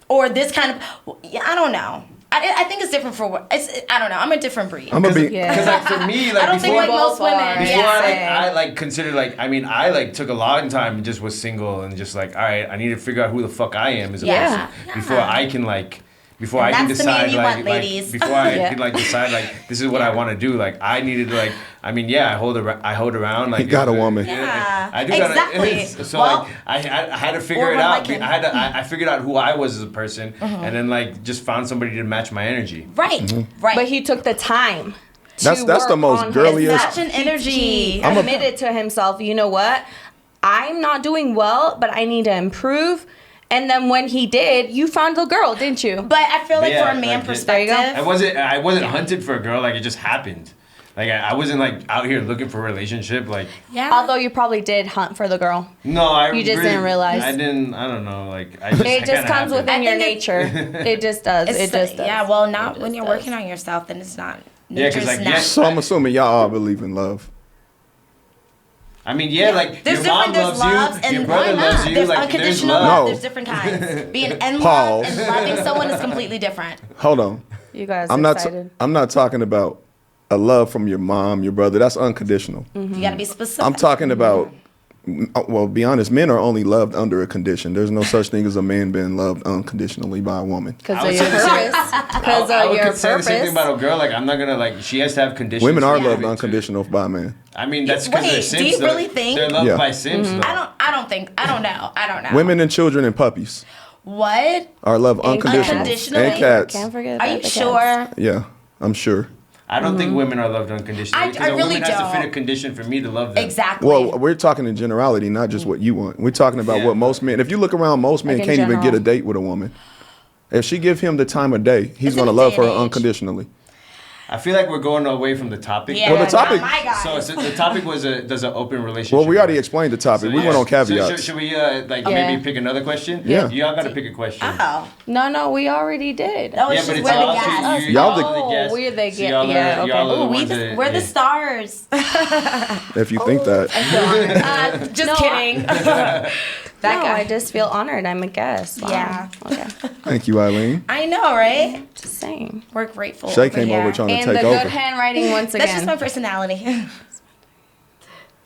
or this kind of? I don't know. I think it's different for I don't know. I'm a different breed. I'm gonna be. Because like for me, like I don't think before, like most women. before Yeah. I like considered like I took a long time and just was single and just like all right, I need to figure out who the fuck I am as a Yeah. person before I can like before And I can that's the man decide you like, want, like ladies. before I Yeah. can like decide like this is what I want to do. Like I needed to like I hold around like You got a woman. Yeah. I do Exactly. gotta, so Well, like I had to figure or it one out. like him. I figured out who I was as a person and then like just found somebody to match my energy. Right. Mm-hmm. Right. But he took the time. That's to the work most on girliest- Such an energy. He admitted to himself, you know what? I'm not doing well, but I need to improve. And then when he did, you found a girl, didn't you? But I feel like Yeah, for a man like, perspective, I wasn't hunted for a girl. Like it just happened. Like I wasn't like out here looking for a relationship. Like yeah. Although you probably did hunt for the girl. no, You just didn't realize. I didn't. I don't know. Like I It just comes with within I your think nature. It just does. It's It just does. yeah. Well, not It when just you're does. working on yourself, then it's not. Yeah, 'cause, nature's like, not- yes. So I'm assuming y'all all believe in love. I mean, yeah, like There's your mom different. There's loves loves you, and your brother why loves not? you. There's Like there's unconditional love. love. No. There's different kinds. Being in love Pause. and loving someone is completely different. Hold on. You guys I'm not. excited. I'm not talking about a love from your mom, your brother. That's unconditional. You gotta be specific. I'm talking about. Well, be honest. Men are only loved under a condition. There's no such thing as a man being loved unconditionally by a woman. Because I of would your say the same- purpose. Because I of would your say the same thing purpose. about a girl. Like I'm not gonna like. She has to have conditions. Women are for loved it to- unconditional by a man. I mean, that's because they're Wait, do simps. you though. really think? They're loved Yeah. by simps? Though. I don't think. I don't know. Women and children and puppies What? are loved unconditional. Unconditionally? And cats. Can't forget Are about you the sure? cats. Yeah, I'm sure. I don't think women are loved unconditionally. I because a really woman has to fit a don't. condition for me to love them. Exactly. Well, we're talking in generality, not just what you want. We're talking about Yeah. what most men. If you look around, most men Like in can't even get general. a date with a woman. If she give him the time of day, he's It's going to in love day her and age. unconditionally. I feel like we're going away from the topic. Yeah, Well, the topic- not my guy. So the topic was does an open relationship. Well, we already work? explained the topic. So, we yeah. went on So caveats. should we Yeah. maybe pick another question? Yeah. Y'all got to pick a question. Oh. No, we already did. No, Yeah, it's but just it's we're the all guests. Y'all the- Oh, we're the So y'all yeah, are- y'all are okay. the Ooh, ones that- we're the yeah. stars. If you think that. Just No, kidding. That no, guy. I just feel honored. I'm a guest. Wow. Yeah. Okay. Thank you, Eileen. I know, right? Just saying. We're grateful. Shay over came here. over trying to And take the over. good handwriting once That's just my again. personality.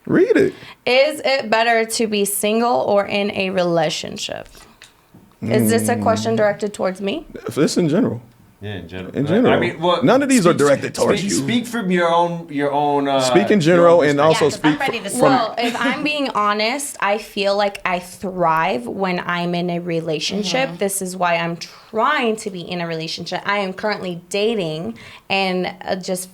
Read it. Is it better to be single or in a relationship? Is this a question directed towards me? If this in general. Yeah, in general. In general. I mean, well, None of these are directed towards speak, you. Speak from your own. Speak in general your own and also perspective. Yeah, 'cause I'm speak ready to from. Well, if I'm being honest, I feel like I thrive when I'm in a relationship. This is why I'm trying to be in a relationship. I am currently dating and just,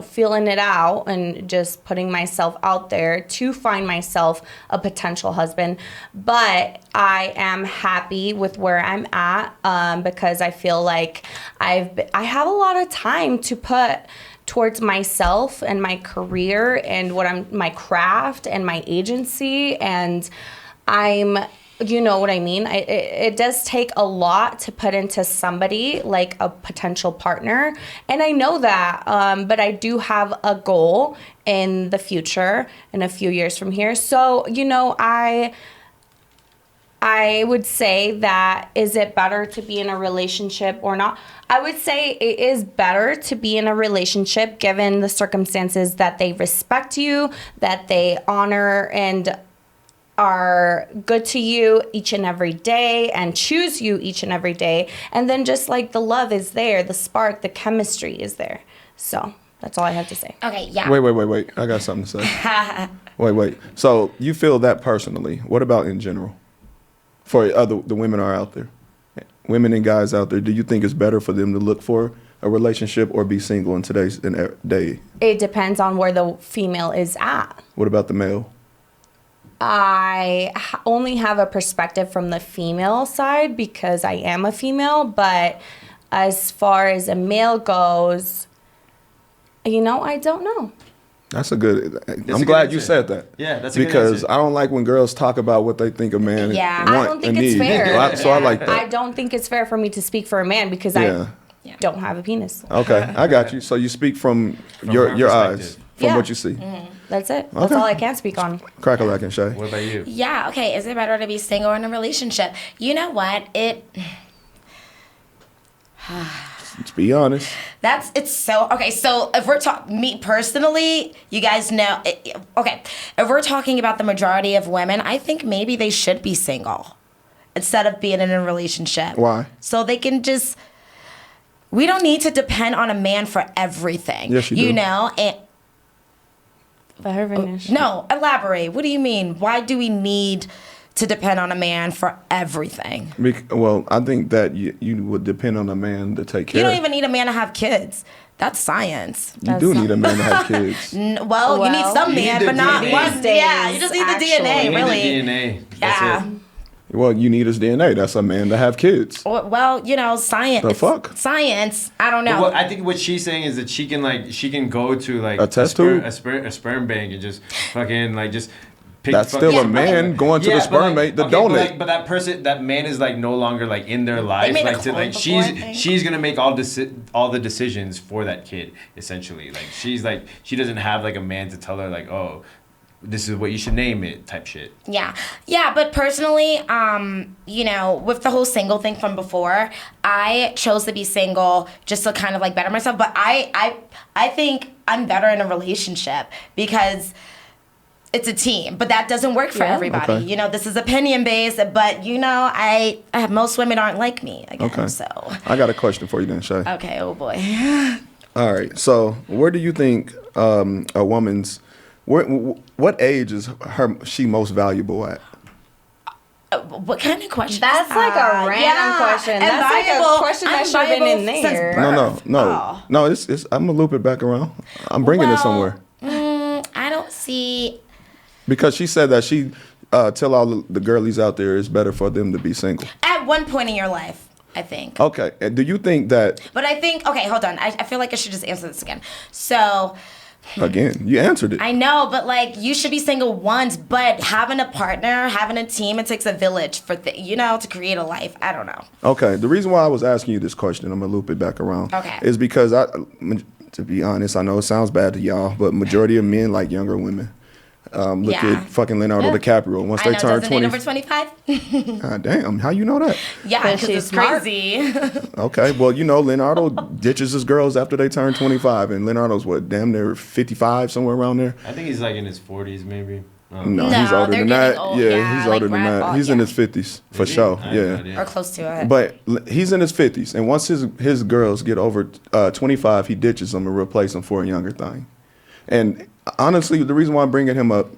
feeling it out and just putting myself out there to find myself a potential husband. But I am happy with where I'm at because I feel like I have a lot of time to put towards myself and my career and my craft and my agency, and you know what I mean? It does take a lot to put into somebody like a potential partner, and I know that, but I do have a goal in the future in a few years from here. So, I would say that, is it better to be in a relationship or not? I would say it is better to be in a relationship given the circumstances that they respect you, that they honor and are good to you each and every day and choose you each and every day. And then just like the love is there, the spark, the chemistry is there. So that's all I have to say. Okay, yeah. Wait. I got something to say. Wait. So you feel that personally. What about in general? For the women are out there. Women and guys out there, do you think it's better for them to look for a relationship or be single in today's day? It depends on where the female is at. What about the male? I only have a perspective from the female side because I am a female, but as far as a male goes, I don't know. That's a good. a I'm good glad you answer. said that. Yeah, that's a good because answer. I don't like when girls talk about what they think a man Yeah. want I don't think and it's need. fair. So I like that. I don't think it's fair for me to speak for a man because Yeah. I don't have a penis. Okay, I got you. So you speak from your her eyes, perspective. from Yeah. what you see. That's it. That's Okay. all I can speak on. Crack-a-lack and Shay. What about you? Yeah, okay. Is it better to be single or in a relationship? You know what? Let's be honest. It's so okay. So if we're talking me personally, you guys know. Okay, if we're talking about the majority of women, I think maybe they should be single instead of being in a relationship. Why? So they can just. We don't need to depend on a man for everything. Yes, you do. You know, and Let her finish. no, elaborate. What do you mean? Why do we need to depend on a man for everything? Well, I think that you would depend on a man to take care. You don't even need a man to have kids. That's science. You do need a man to have kids. Well, you need some You need man, the but not DNA. one. Yeah, you just need the Actually. DNA, You need really. the DNA. That's Yeah. it. Well, you need his DNA. That's a man to have kids. Well, science. The fuck? Science. I don't know. But I think what she's saying is that she can go to like A test tube? a sperm bank and just fucking like just pick. That's fucking- still a man going to the but sperm bank to okay, donate. But that man is like no longer like in their life. made a Like to clone like before, I think. she's gonna make all the decisions for that kid essentially. Like she doesn't have like a man to tell her like, oh, this is what you should name it type shit. Yeah. Yeah, but personally, with the whole single thing from before, I chose to be single just to kind of like better myself. But I think I'm better in a relationship because it's a team, but that doesn't work for Yeah. everybody. Okay. This is opinion based, but I most women aren't like me again. Okay. So I got a question for you then, Shay. okay, oh boy. All right. So, where do you think a woman's what age is she most valuable at? What kind of question? That's is like a that? random question. and That's like a valuable- question that I'm should have been in valuable since there. birth. No. Oh. No, it's I'm gonna loop it back around. I'm bringing it somewhere. I don't see. Because she said that she tell all the girlies out there it's better for them to be single. At one point in your life, I think. Okay. And do you think that But I think, okay, hold on. I feel like I should just answer this again. So, again, you answered it. I know, but like, you should be single once, but having a partner, having a team, it takes a village for, to create a life. I don't know. Okay. The reason why I was asking you this question, I'm gonna loop it back around. Okay. Is because to be honest, I know it sounds bad to y'all, but majority of men like younger women. Look Yeah. at fucking Leonardo Yeah. DiCaprio. Once I they know, turn doesn't 20, date over 25? God damn, how you know that? Yeah, 'Cause because she's it's smart. crazy. Okay, well, Leonardo ditches his girls after they turn 25, and Leonardo's what, damn near 55, somewhere around there. I think he's like in his 40s maybe. No, No, he's older they're than that. getting old. Yeah, Yeah, he's like older than that. grandpa, He's in yeah. his 50s for Is he? sure. I had no Yeah. idea. Or close to it. But he's in his 50s, and once his girls get over 25, he ditches them and replaces them for a younger thing. And honestly, the reason why I'm bringing him up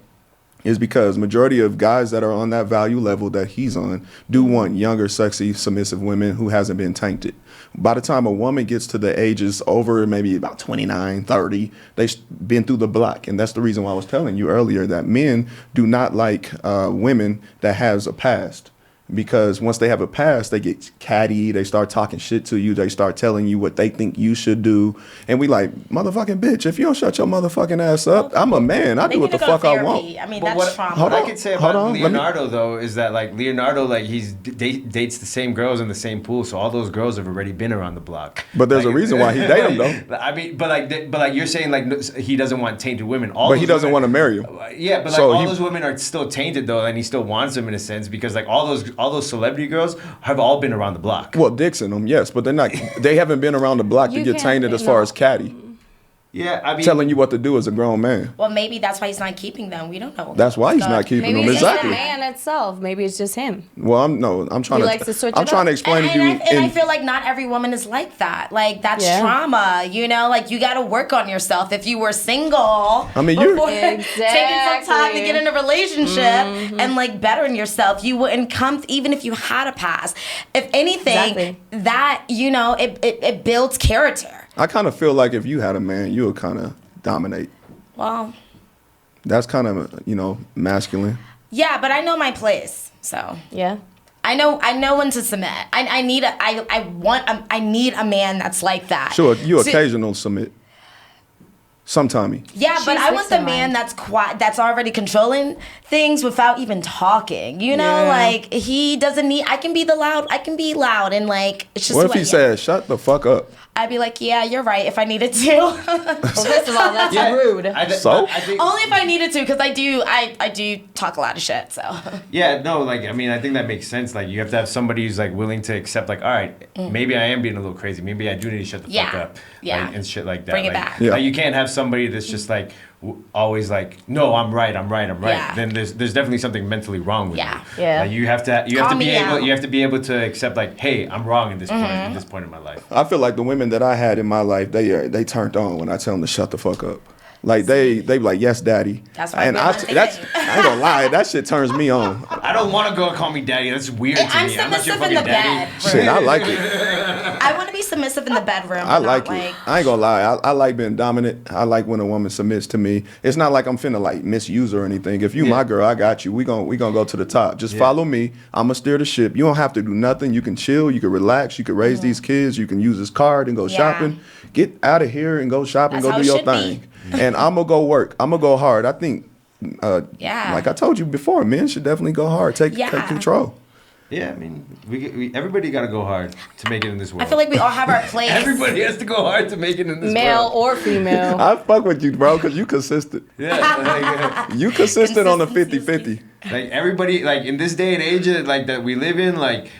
is because majority of guys that are on that value level that he's on do want younger, sexy, submissive women who hasn't been tainted. By the time a woman gets to the ages over maybe about 29, 30, they've been through the block. And that's the reason why I was telling you earlier that men do not like women that has a past. Because once they have a past, they get catty. They start talking shit to you. They start telling you what they think you should do. And we like, motherfucking bitch, if you don't shut your motherfucking ass up, I'm a man. I They do what need the to go to fuck I therapy. want. I mean, But that's what, trauma. Hold what I on, could say hold about on, let me- Leonardo though is that like Leonardo like he's dates the same girls in the same pool, so all those girls have already been around the block. But there's Like, a reason why he date them, though. I mean, but you're saying like he doesn't want tainted women. All But those he doesn't women- want to marry you. Yeah, but like So all he- those women are still tainted though, and he still wants them in a sense because like all those celebrity girls have all been around the block. Well, dicks in them, yes, but they're not. They haven't been around the block to You get can't- tainted as far no. as catty, Yeah, I mean, telling you what to do as a grown man. Well, maybe that's why he's not keeping them. We don't know. That's why he's God. not keeping Maybe them. it's just Exactly. the man itself. Maybe it's just him. Well, I'm trying He to. likes to switch I'm it trying up. to explain to And you. I feel like not every woman is like that. Like, that's Yeah. trauma, Like, you got to work on yourself. If you were single, I mean, you're- before taking some time to get in a relationship Mm-hmm. and, like, bettering yourself, you wouldn't come, even if you had a past. If anything, Exactly. that, it builds character. I kind of feel like if you had a man, you would kind of dominate. Well, That's kind of masculine. yeah, but I know my place, so. Yeah. I know when to submit. I need a man that's like that. Sure, you occasional submit. Sometime. Yeah, but She's I want the fixing man mine. that's quiet, that's already controlling things without even talking. You know, Yeah. like he doesn't need. I can be loud, and like it's just. What who if he I am. said, "Shut the fuck up"? I'd be like, yeah, you're right. If I needed to, Well, first of all, that's rude. So? I think, only if I needed to, because I do talk a lot of shit. So yeah, no, like I mean, I think that makes sense. Like you have to have somebody who's like willing to accept, like, all right, maybe I am being a little crazy. Maybe I do need to shut the fuck Yeah. up, Yeah. like, and shit like that. Bring it like, back. Yeah. Like you can't have somebody that's just like always like, no, I'm right. Yeah. Then there's definitely something mentally wrong with Yeah. you. Yeah. Like you have to Call be me able out. you have to be able to accept like, hey, I'm wrong at this point at this point in my life. I feel like the women that I had in my life, they turned on when I tell them to shut the fuck up. Like they be like, yes, daddy. That's why and I'm not that's dating. I ain't gonna lie, that shit turns me on. I don't want to go and call me daddy. That's weird to I'm me. I'm not your submissive in fucking the daddy. bed. Shit, I like it. I want to be submissive in the bedroom. I not like it. I ain't gonna lie. I like being dominant. I like when a woman submits to me. It's not like I'm finna like misuse her or anything. If you my girl, I got you. We gonna go to the top. Just follow me. I'ma steer the ship. You don't have to do nothing. You can chill. You can relax. You can raise these kids. You can use this card and go Yeah. shopping. Get out of here and go shopping. That's go how do it your should be. thing. And I'm gonna go work. I'm gonna go hard. I think. Yeah. Like I told you before, men should definitely go hard. Take control. Yeah, I mean, everybody got to go hard to make it in this world. I feel like we all have our place. everybody has to go hard to make it in this Male world. or female. I fuck with you, bro, because you consistent. Yeah, You consistent on the Consistency 50-50. like everybody, like in this day and age, like that we live in, like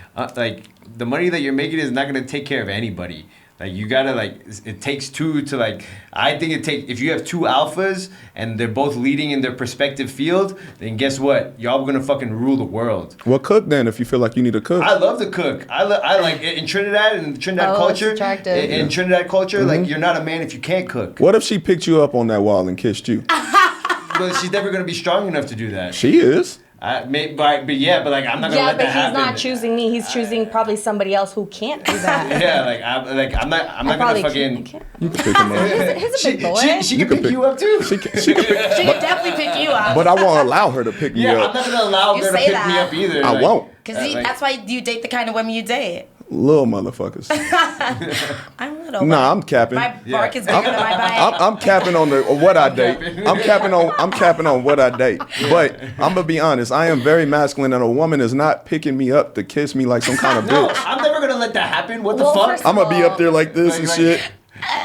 the money that you're making is not gonna take care of anybody. Like you gotta it takes two to like. I think if you have two alphas and they're both leading in their respective field, then guess what? Y'all gonna fucking rule the world. Well, cook then if you feel like you need to cook. I love to cook. I like in Trinidad and Trinidad Oh, it's culture. attractive. In Trinidad culture, like you're not a man if you can't cook. What if she picked you up on that wall and kissed you? But she's never gonna be strong enough to do that. She is. But like I'm not gonna Yeah, let but that he's happen. not choosing me. He's choosing probably somebody else who can't do that. Yeah, I'm not I gonna probably fucking. can't. You can pick him up. He's a big boy. She can pick you up too. She can pick, She could definitely pick you up. but I won't allow her to pick me Yeah, I'm up. not gonna allow You her to say pick that. me up either. I won't. Because like- that's why you date the kind of women you date. Little motherfuckers. I'm little. Nah, I'm capping. My bark is bigger than my bite. I'm capping on what I date. I'm capping on what I date. But I'm gonna be honest. I am very masculine, and a woman is not picking me up to kiss me like some kind of No, bitch. I'm never gonna let that happen. What the Well, fuck? first- I'm gonna be up there like this and Like- shit.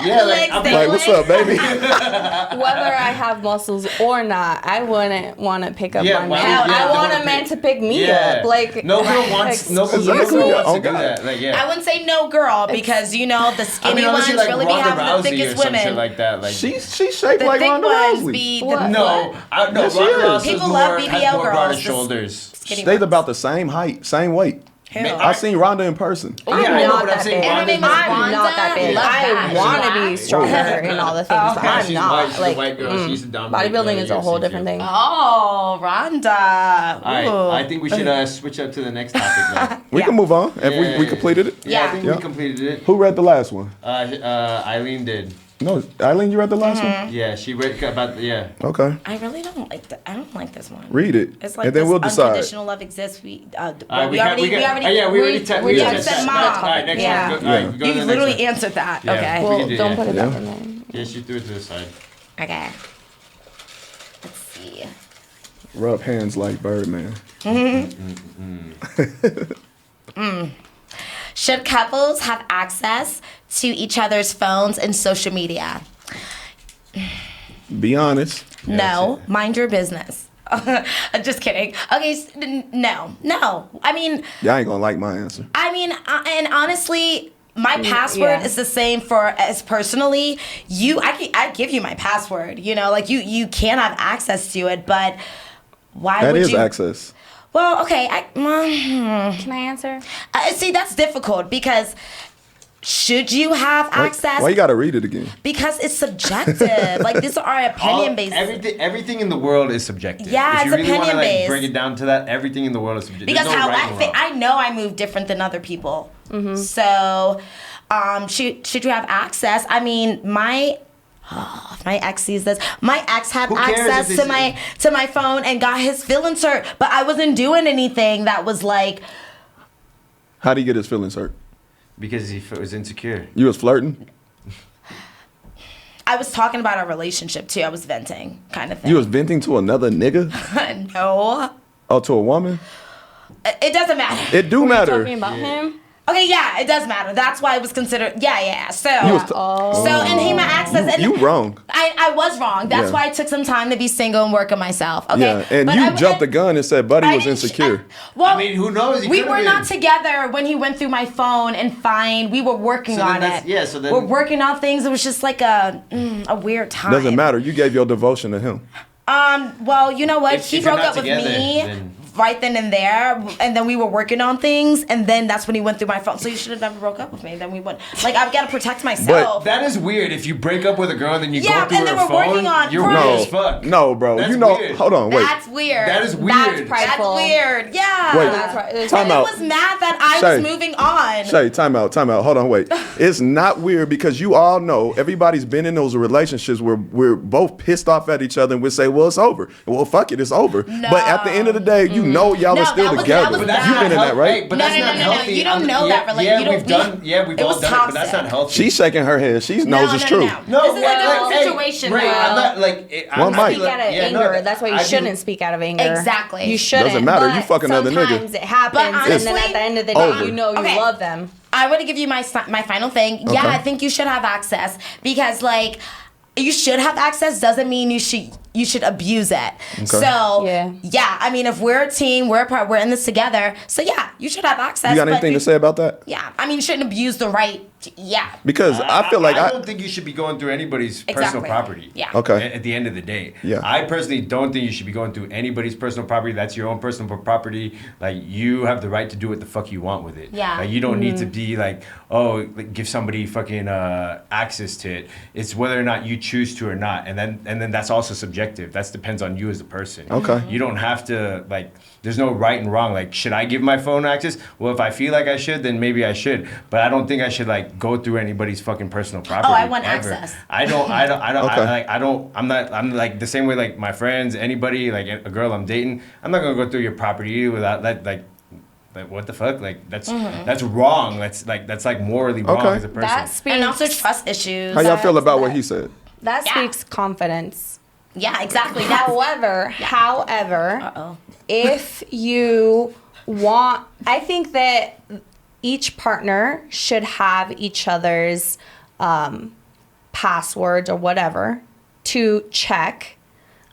Yeah, Legs I'm dangling. Like, what's up, baby? Whether I have muscles or not, I wouldn't want to pick up Yeah, my why man. would- yeah, I want don't a man pick- to pick me Yeah. up. Like no girl wants no girl Exactly. wants Oh, to do God. that. Like yeah. I wouldn't say no girl because the skinny unless ones you're like really be Ronda having Rousey the or thickest some women. shit like that. Like She's shaped The like thick Ronda ones Rousey. be What? the no, Yes, she Ronda is. Rousey's People more, love has BBL more broader girls. shoulders. skinny They ones. about the same height, same weight. Who? I seen Ronda in person. I'm Yeah, I know, not but I'm that saying big. And her name is Ronda's I'm not that big. Love I that. want to be She's stronger in all the things, but Yeah, I'm she's not. white. She's a Like white girl. She used to dominate bodybuilding the is a whole UFC different field. thing. Oh, Rhonda. All right, Ooh. I think we should switch up to the next topic now. We Yeah. can move on. If we completed it. Yeah, I Yeah. think Yeah. we completed it. Who read the last one? Eileen did. No, Eileen, you read the last one? Yeah, she read about Okay. I really don't like that. I don't like this one. Read it. It's like and then this we'll decide. unconditional love exists. We Alright, we already we just said mom. All right, next Yeah. one. Go, all right, go to You the next literally one. answered that. Yeah. Okay. We Well, can do don't that. put it Yeah. back in there. Yeah, she threw it to the side. Okay. Let's see. Rub hands like Birdman. Should couples have access to each other's phones and social media? Be honest. No. Mind your business. I'm just kidding. Okay, no. I mean, Y'all ain't gonna like my answer. and honestly, my password yeah. is the same for as personally. I give you my password. Like you can have access to it, but why That would is you? access. Well, okay. Can I answer? See, that's difficult because should you have access? Why you gotta read it again? Because it's subjective. Like these are opinion based. Everything in the world is subjective. Yeah, if you it's really wanna, opinion-based. bring it down to that, everything in the world is subjective. Because There's no how right I and think, wrong. I know I move different than other people. So, should you have access? I mean, if my ex sees this, my ex had Who cares access if to they my phone and got his feelings hurt, but I wasn't doing anything that was like How would he get his feelings hurt? Because he was insecure. You was flirting? I was talking about our relationship too. I was venting, kind of thing. You was venting to another nigga? No. Oh, to a woman? It doesn't matter. It do matter. Talking about him? Okay, yeah, it does matter. That's why it was considered. Yeah. So, You was so and he my access. And you wrong. I was wrong. That's Yeah. why I took some time to be single and work on myself. Okay. Yeah, and But you jumped the gun and said Buddy was didn't- insecure. well, I mean, who knows? He We could've were been. not together when he went through my phone and we were working So then on that's- it. yeah, so then- we're working on things. It was just like a weird time. Doesn't matter. You gave your devotion to him. Well, you know what? If He you're broke not up with together, me then- right then and there, and then we were working on things, and then that's when he went through my phone. So you should have never broke up with me. Then we wouldn't. Like, I've got to protect myself. That is weird. If you break up with a girl and then you Yeah, go through and her then we're phone, working on- you're Right. weird No, as fuck. no, bro. That's you know, weird. hold on, wait. That's weird. That is weird. That's prideful. That's weird. Yeah. Wait, That's right. time And out. he was mad that I Shay. was moving on. Shay, time out. Hold on, wait. It's not weird because you all know everybody's been in those relationships where we're both pissed off at each other and we say, well, it's over. Well, fuck it, it's over. No. But at the end of the day, you know y'all No, are still that was- together. that was But that's You've not been in that, healthy. right? But No, that's no, not no, no, healthy. you don't know that relationship. Yeah, You don't- we've done. Yeah, we've it all was done it, but that's toxic. not healthy. She's shaking her head. She knows it's true. No, This is like a whole hey, situation, Ray, bro. I'm not like. I'm One not mic. Speak out of yeah, no, anger. That's why you I do- shouldn't speak out of anger. Exactly. You shouldn't. Doesn't matter. You but fuck another nigga. Sometimes it happens, and honestly, then at the end of the over. day, you know you Okay. love them. I want to give you my final thing. Yeah, Okay. I think you should have access because like you should have access doesn't mean you should abuse it. So yeah, I mean if we're a team, we're a part, we're in this together. So yeah, you should have access. You got but anything to say about that? Yeah, I mean you shouldn't abuse the right. Yeah. Because I feel like I don't think you should be going through anybody's personal Exactly. property. Yeah. Okay. At the end of the day. Yeah. I personally don't think you should be going through anybody's personal property. That's your own personal property. Like you have the right to do what the fuck you want with it. Yeah. Like you don't need to be like, like, give somebody fucking access to it. It's whether or not you choose to or not, and then that's also subjective. That depends on you as a person. Okay. You don't have to like. There's no right and wrong. Like, should I give my phone access? Well, if I feel like I should, then maybe I should. But I don't think I should like go through anybody's fucking personal property. I want ever. access. I don't. Okay. I'm like the same way like my friends, anybody, like a girl I'm dating. I'm not gonna go through your property without like what the fuck? Like that's wrong. That's like morally wrong Okay. as a person. That speaks. And also trust issues. How y'all feel about what he said? That Yeah. speaks confidence. Yeah, exactly. That's However, Uh-oh. if you want, I think that each partner should have each other's passwords or whatever to check.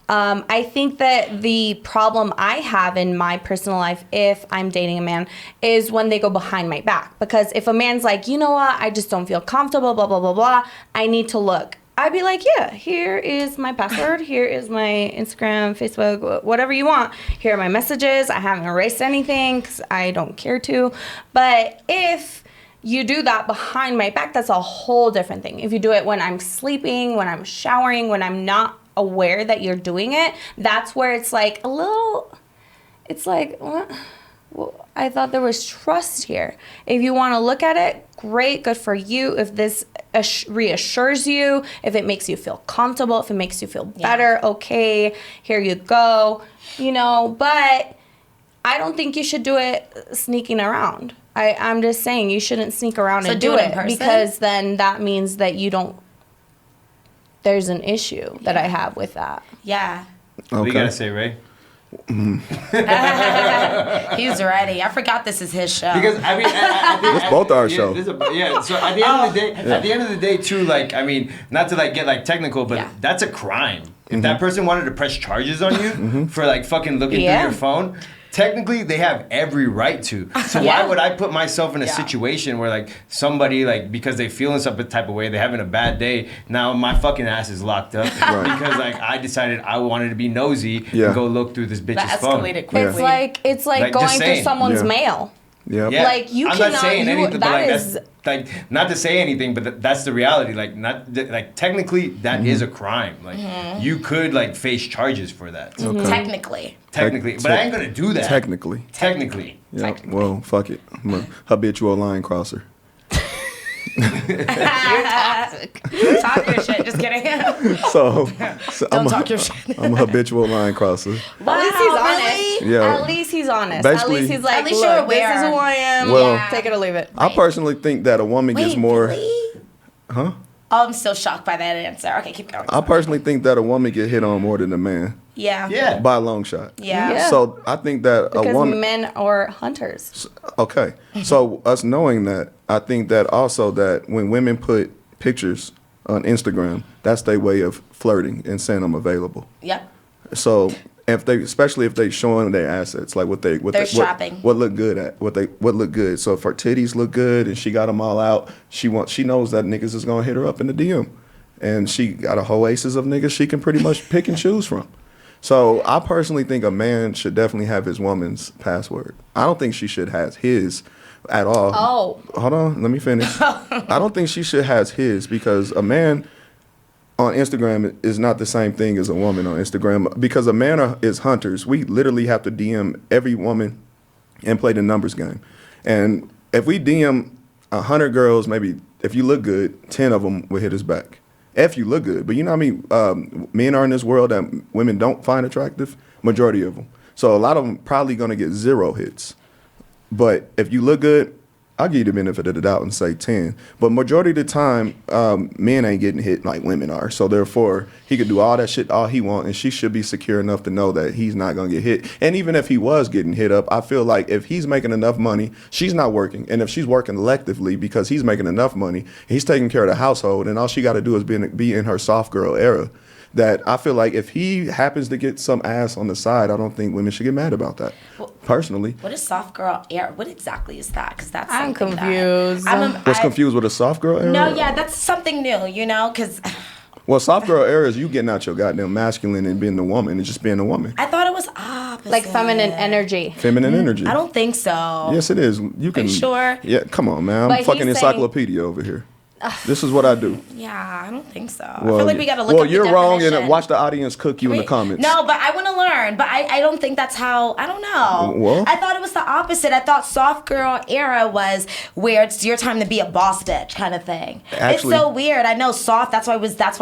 I think that the problem I have in my personal life, if I'm dating a man, is when they go behind my back. Because if a man's like, you know what, I just don't feel comfortable, blah, blah, blah, blah, I need to look. I'd be like, yeah, here is my password. Here is my Instagram, Facebook, whatever you want. Here are my messages. I haven't erased anything because I don't care to. But if you do that behind my back, that's a whole different thing. If you do it when I'm sleeping, when I'm showering, when I'm not aware that you're doing it, that's where it's like a little, it's like, what? Well, I thought there was trust here. If you want to look at it, great, good for you. If this reassures you, if it makes you feel comfortable, if it makes you feel better, okay, here you go. You know, but I don't think you should do it sneaking around. I'm just saying you shouldn't sneak around and do do it in it person? because then that means that you don't, there's an issue that I have with that. Yeah. What do you Okay. gotta say, Ray? He's ready. I forgot this is his show. Because I mean, I think It's both our yeah, show. Yeah. So at the end of the day, at the end of the day, too, like I mean, not to like get like technical, but Yeah. that's a crime. If that person wanted to press charges on you for like fucking looking Yeah. through your phone, technically they have every right to. So Yeah. why would I put myself in a Yeah. situation where like somebody like because they feeling some type of way, they're having a bad day, now my fucking ass is locked up because like I decided I wanted to be nosy Yeah. and go look through this bitch's That phone. escalated quickly. It's like Like, going just through saying. someone's Yeah. mail. Yeah. Yeah. Like, you I'm cannot- not saying you- anything, but that like is- that's like not to say anything, but that's the reality. Like like technically that is a crime. Like you could like face charges for that. Okay. Technically. Technically, but I ain't gonna do that. Technically. Technically. Yeah. Well, fuck it. I'm a habitual line crosser. Talk your shit. Just kidding. So Don't talk your shit. I'm a habitual line crosser. At least he's honest. really? Yeah. At least he's honest. Basically- At least he's like, At least you're look, this is aware. who I am. Well- Take it or leave it. I personally think that a woman gets Wait, more. really? Huh? Oh, I'm still shocked by that answer. Okay, keep going. I personally think that a woman get hit on more than a man Yeah. Yeah. by a long shot. Yeah. Yeah. So I think that a Because woman. men are hunters. Okay. So us knowing that, I think that also that when women put pictures on Instagram, that's their way of flirting and saying I'm available. Yep. So if they, especially if they showing their assets, like what They're strapping. what look good at, what look good. So if her titties look good and she got them all out, she knows that niggas is gonna hit her up in the DM, and she got a whole aces of niggas she can pretty much pick and choose from. So I personally think a man should definitely have his woman's password. I don't think she should have his at all. Oh. Hold on, let me finish. I don't think she should have his, because a man on Instagram is not the same thing as a woman on Instagram, because a man is hunters. We literally have to DM every woman and play the numbers game. And if we DM 100 girls, maybe if you look good, 10 of them will hit us back. If you look good. But you know what I mean? Men are in this world that women don't find attractive, majority of them. So a lot of them probably going to get 0 hits. But if you look good, I'll give you the benefit of the doubt and say 10. But majority of the time, men ain't getting hit like women are. So therefore, he could do all that shit all he want, and she should be secure enough to know that he's not going to get hit. And even if he was getting hit up, I feel like if he's making enough money, she's not working. And if she's working electively because he's making enough money, he's taking care of the household, and all she got to do is be in her soft girl era. That I feel like if he happens to get some ass on the side, I don't think women should get mad about that. Personally. What is soft girl air? What exactly is that? Because that's I'm something confused. What's confused with a soft girl era? No, yeah, that's something new, you know, because Well, soft girl era is you getting out your goddamn masculine and being a woman and just being a woman. I thought it was opposite. Like feminine energy. Feminine energy. I don't think so. Yes, it is. You can. sure? Yeah, come on, man. But I'm he's fucking saying- encyclopedia over here. This is what I do. Yeah, I don't think so. I feel like we gotta look well, up you're the wrong, definition. and watch the audience cook you in the Wait, comments. No, but I want to learn. But I don't think that's how. I don't know. Well? I thought it was the opposite. I thought soft girl era was where it's your time to be a boss bitch kind of thing. Actually- it's so weird. I know soft. That's why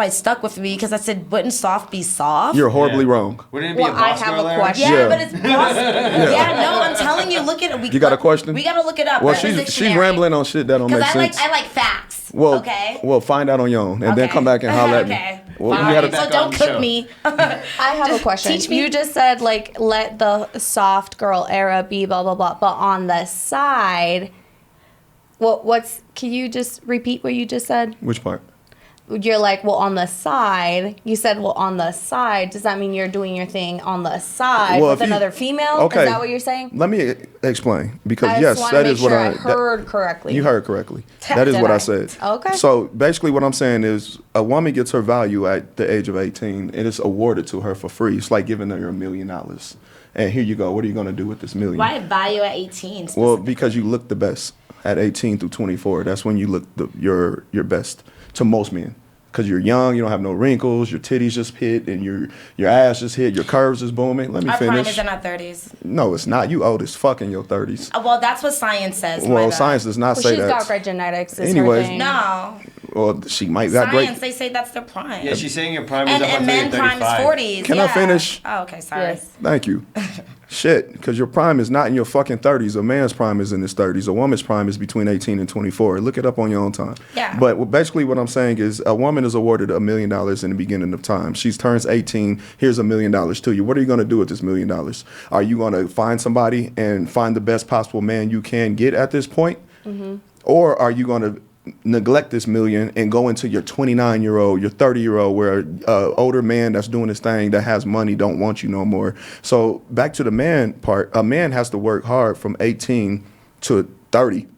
it stuck with me because I said, wouldn't soft be soft? You're horribly wrong. Wouldn't it be Well, a boss I have girl a era? question. Yeah, Yeah. but it's boss. Yeah, no, I'm telling you. Look at it. You got a question? We gotta look it up. Well, Urban she's Dictionary. rambling on shit that don't make Because sense. I like facts. well, okay. well, find out on your own, and then Okay. come back and holler at me. Okay. Well, Fine. you gotta, back So on don't the cook show. me. I have a question. teach me. You just said like let the soft girl era be blah blah blah, but on the side, can you just repeat what you just said? which part? You're like, well, on the side. You said, well, on the side. Does that mean you're doing your thing on the side Well, with if you- another female? okay. Is that what you're saying? Let me explain, because I yes, just wanna that make is what sure I heard correctly. You heard correctly. That is Did what I I? said. Okay. So basically, what I'm saying is, a woman gets her value at the age of 18, and it's awarded to her for free. It's like giving her $1 million, and here you go. What are you going to do with this million? Why value at 18? Well, because you look the best at 18 through 24. That's when you look your best to most men. Because you're young, you don't have no wrinkles, your titties just hit, and your ass just hit, your curves is booming. Let me Our prime finish. is in our 30s. No, it's not. You old as fuck in your 30s. Well, that's what science says. my Well, bad. science does not Well, say she's that. got great genetics. Is Anyways. her thing. No. Well, she might got Science, great. they say that's their prime. Yeah, she's saying your prime is and up and until men you're prime 35. is 40s. Can I yeah. finish? Oh, okay, sorry. Yes. Thank you. Shit, because your prime is not in your fucking 30s. A man's prime is in his 30s. A woman's prime is between 18 and 24. Look it up on your own time. Yeah. But basically what I'm saying is a woman is awarded $1 million in the beginning of time. She turns 18. Here's $1 million to you. What are you going to do with this $1 million? Are you going to find somebody and find the best possible man you can get at this point? Mm-hmm. Or are you going to neglect this million and go into your 29-year-old, your 30-year-old, where older man that's doing his thing that has money don't want you no more? So back to the man part, a man has to work hard from 18 to 30.